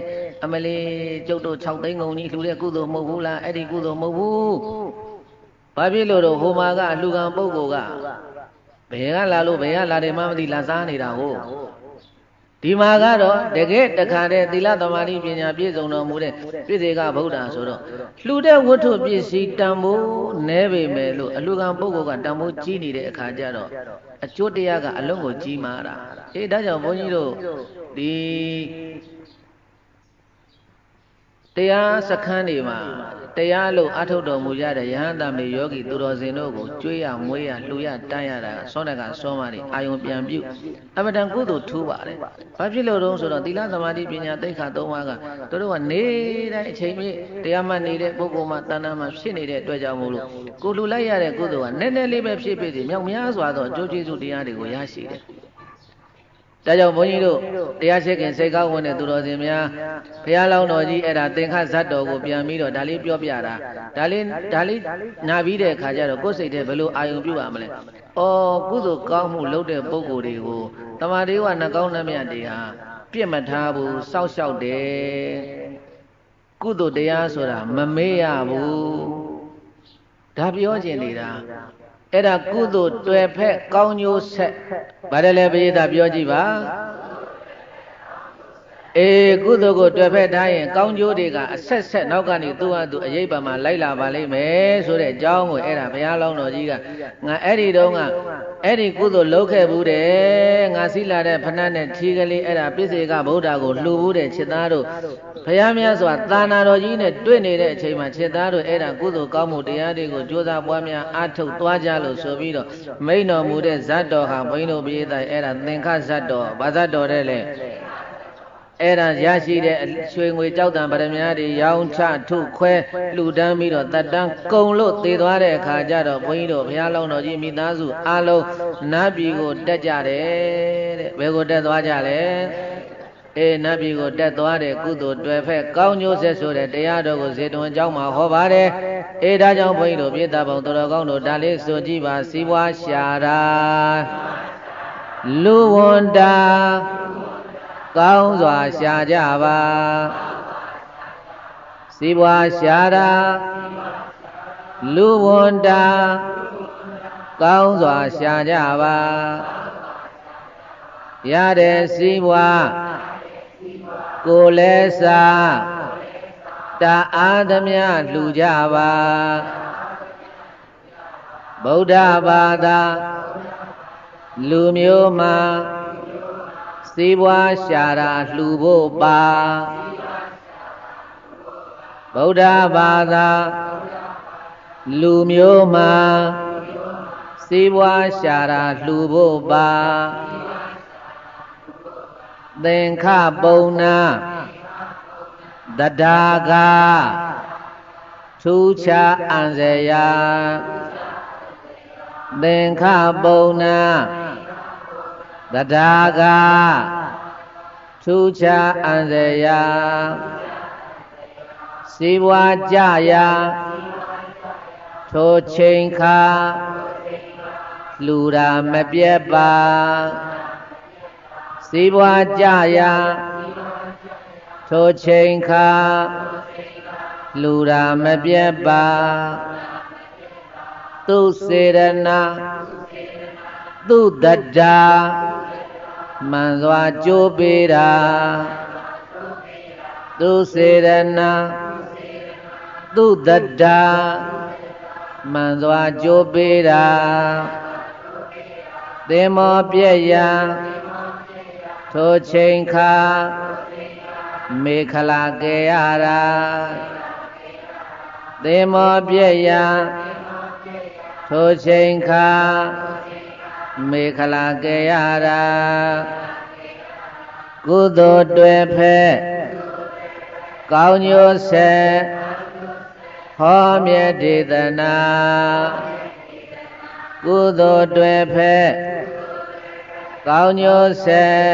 အမလေးကျုပ်တို့6သိန်းကုန်ကြီးလှူတဲ့ကုသိုလ်မဟုတ်ဘူးလားအဲ့ဒီကုသိုလ်မဟုတ်ဘူးဘာဖြစ်လို့တော့ဟိုမှာကအလှူခံပုဂ္ဂိုလ်ကဘယ်ကလာလို့ဘယ်ကလာတယ်မှမသိလာစားနေတာဟုတ်ဒီမှာကတော့တကယ်တခါတည်းသီလသမာဓိပညာပြည့်စုံတော်မူတဲ့ပြည့်စေကဗုဒ္ဓဆိုတော့လှူတဲ့ဝတ္ထုပစ္စည်းတန်ဖိုးနည်းပေမဲ့လို့အလှူခံပုဂ္ဂိုလ်ကတန်ဖိုးကြီးနေတဲ့အခါကျတော့အကျိုးတရားကအလုံးကိုကြီးမာတာဒါကြောင့်ဘုန်းကြီးတို့ဒီတရားစခန်းတွေမှာတရားလို့အထုတ်တော်မူကြတဲ့ယဟန်တမေယောဂီသူတော်စင်တို့ကိုကျွေးရမွေးရလှူရတန်းရတာစောတကစောမတွေအာယုံပြန်ပြုအမတန်ကုသိုလ်ထူးပါတယ်။ဘာဖြစ်လို့တုံးဆိုတော့သီလသမာဓိပညာသိက္ခာ၃ပါးကတို့ကနေတိုင်းအချိန်ပြည့်တရားမှနေတဲ့ပုဂ္ဂိုလ်မှတဏ္ဍာမှဖြစ်နေတဲ့အတွက်ကြောင့်မို့လို့ကိုလှူလိုက်ရတဲ့ကုသိုလ်ကနည်းနည်းလေးပဲဖြစ်ဖြစ်စီမြောက်များစွာသောအကျိုးကျေးဇူးတရားတွေကိုရရှိတယ်။ဒါကြောင့်ဘုန်းကြီးတို့တရားရှိခင်စိတ်ကောင်းဝင်တဲ့သူတော်စင်များဘုရားလောင်းတော်ကြီးအဲ့ဒါသင်္ခဇတ်တော်ကိုပြန်ပြီးတော့ဒါလေးပြောပြတာဒါလေးနာပြီးတဲ့အခါကျတော့ကိုယ်စိတ်ထဲဘယ်လိုအာယုံပြုရမလဲ။အော်ကုသိုလ်ကောင်းမှုလုပ်တဲ့ပုဂ္ဂိုလ်တွေကိုတမာဒေဝနှကောင်းနှမြတ်တွေဟာပြစ်မထားဘူးစောက်ရှောက်တယ်ကုသိုလ်တရားဆိုတာမမေ့ရဘူးဒါပြောခြင်းနေတာအဲ့ဒါကုသိုလ်တွေ့ဖက်ကောင်းကျိုးဆက်ဗါတယ်လေပရိသတ်ပြောကြည့်ပါကုသိုလ်ကိုတွေ့ဖက်ထားရင်ကောင်းကျိုးတွေကအဆက်နောက်ကနေသူ့ဟာသူအရေးပါမှာလိုက်လာပါလိမ့်မယ်ဆိုတဲ့အကြောင်းကိုအဲ့ဒါဘုရားလောင်းတော်ကြီးကငါအဲ့ဒီတုန်းကအဲ့ဒီကုသိုလ်လုပ်ခဲ့ဘူးတယ်ငါစီလာတဲ့ဖဏနဲ့ထီးကလေးအဲ့ဒါပြည့်စေကဗုဒ္ဓကိုလှူဘူးတဲ့ချစ်သားတို့ဘုရားမြတ်စွာသာနာတော်ကြီးနဲ့တွေ့နေတဲ့အချိန်မှာချစ်သားတို့အဲ့ဒါကုသိုလ်ကောင်းမှုတရားတွေကိုကြိုးစားပွားများအားထုတ်သွားကြလို့ဆိုပြီးတော့မိန့်တော်မူတဲ့ဇတ်တော်ဟာဘုန်းကြီးတို့ပြည်သားအဲ့ဒါသင်္ခဇတ်တော်ဗာဇတ်တော်တဲ့လေအဲ့ဒါရရှိတဲ့ရွှေငွေကြောက်တံပရမများတွေရောင်းချထုခွဲလှူဒန်းပြီးတော့တတ်တန်းကုံလို့သေသွားတဲ့အခါကျတော့ဘုန်းကြီးတို့ဘုရားလောင်းတော်ကြီးမိသားစုအားလုံးနတ်ပြည်ကိုတက်ကြတယ်တဲ့ဘယ်ကိုတက်သွားကြလဲ နတ်ပြည်ကိုတက်သွားတဲ့ကုသိုလ်တွေဖက်ကောင်းကျိုးဆက်ဆိုတဲ့တရားတော်ကိုဇေတဝန်ကျောင်းမှာဟောပါတယ်ဒါကြောင့်ဘုန်းကြီးတို့ပြည်သားပေါင်းတော်ကောင်းတို့ဒါလေးဆိုကြည့်ပါစီးပွားရှာတာလူဝန်တာကောင်းစွာရှာကြပါစီးပွားရှာတာလူဝန်တာကောင်းစွာရှာကြပါရတဲ့စီးပွားကိုလည်းစားတာအားသမျှလှူကြပါဗုဒ္ဓဘာသာလူမျိုးမှာစီးပွားရှာတာလှူဖို့ပါဗုဒ္ဓဘာသာလူမျိုးမှာစီးပွားရှာတာလှူဖို့ပါသင်္ခပုံနာတဒါကထူးခြားအံစရာသင်္ခပုံနာတဒါကထူးခြားအံစရာစီးပွားကြရာထိုချိန်ခါလူရာမပြတ်ပါစီးပွားကြရာထိုချိန်ခါလူရာမပြတ်ပါသူစေရနာသူတတ္တာမှန်စွာကြိုးပေးတာသူစေရနာသူတတ္တာမှန်စွာကြိုးပေးတာသင်္မောပြည့်ရာထိုချိန်ခါမေခလာကေရတာသင်္မောပြည့်ရာထိုချိန်ခါမေခလာကေရတာကုသိုလ်တွေဖက်ကောင်းကျိုးဆက်ဟောမြတ်ဒေသနာကုသိုလ်တွေဖက်ကောင်းကျိုးဆက်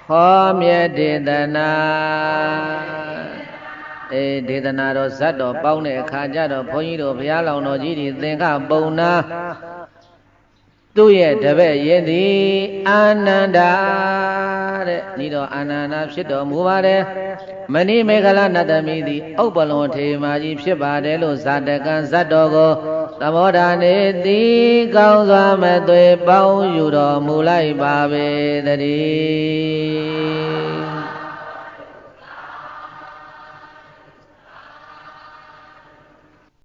ဟောမြတ်ဒေသနာဒေသနာတော်ဇတ်တော်ပေါင်းတဲ့အခါကျတော့ဘုန်းကြီးတို့ဘုရားလောင်တော်ကြီးဒီသင်္ခပုံနာသူ့ရဲ့တပည့်ရဲ့သည်အာနန္ဒာတဲ့ဤတော်အာနန္ဒာဖြစ်တော်မူပါတယ်မဏိမေခလနတ္တမိသည်ဥပ္ပလွန်ထေမာကြီးဖြစ်ပါတယ်လို့ဇာတကံဇတ်တော်ကိုသမောဒာနေသည်ကောင်းစွာမသွေပေါင်းယူတော်မူလိုက်ပါပေတည်း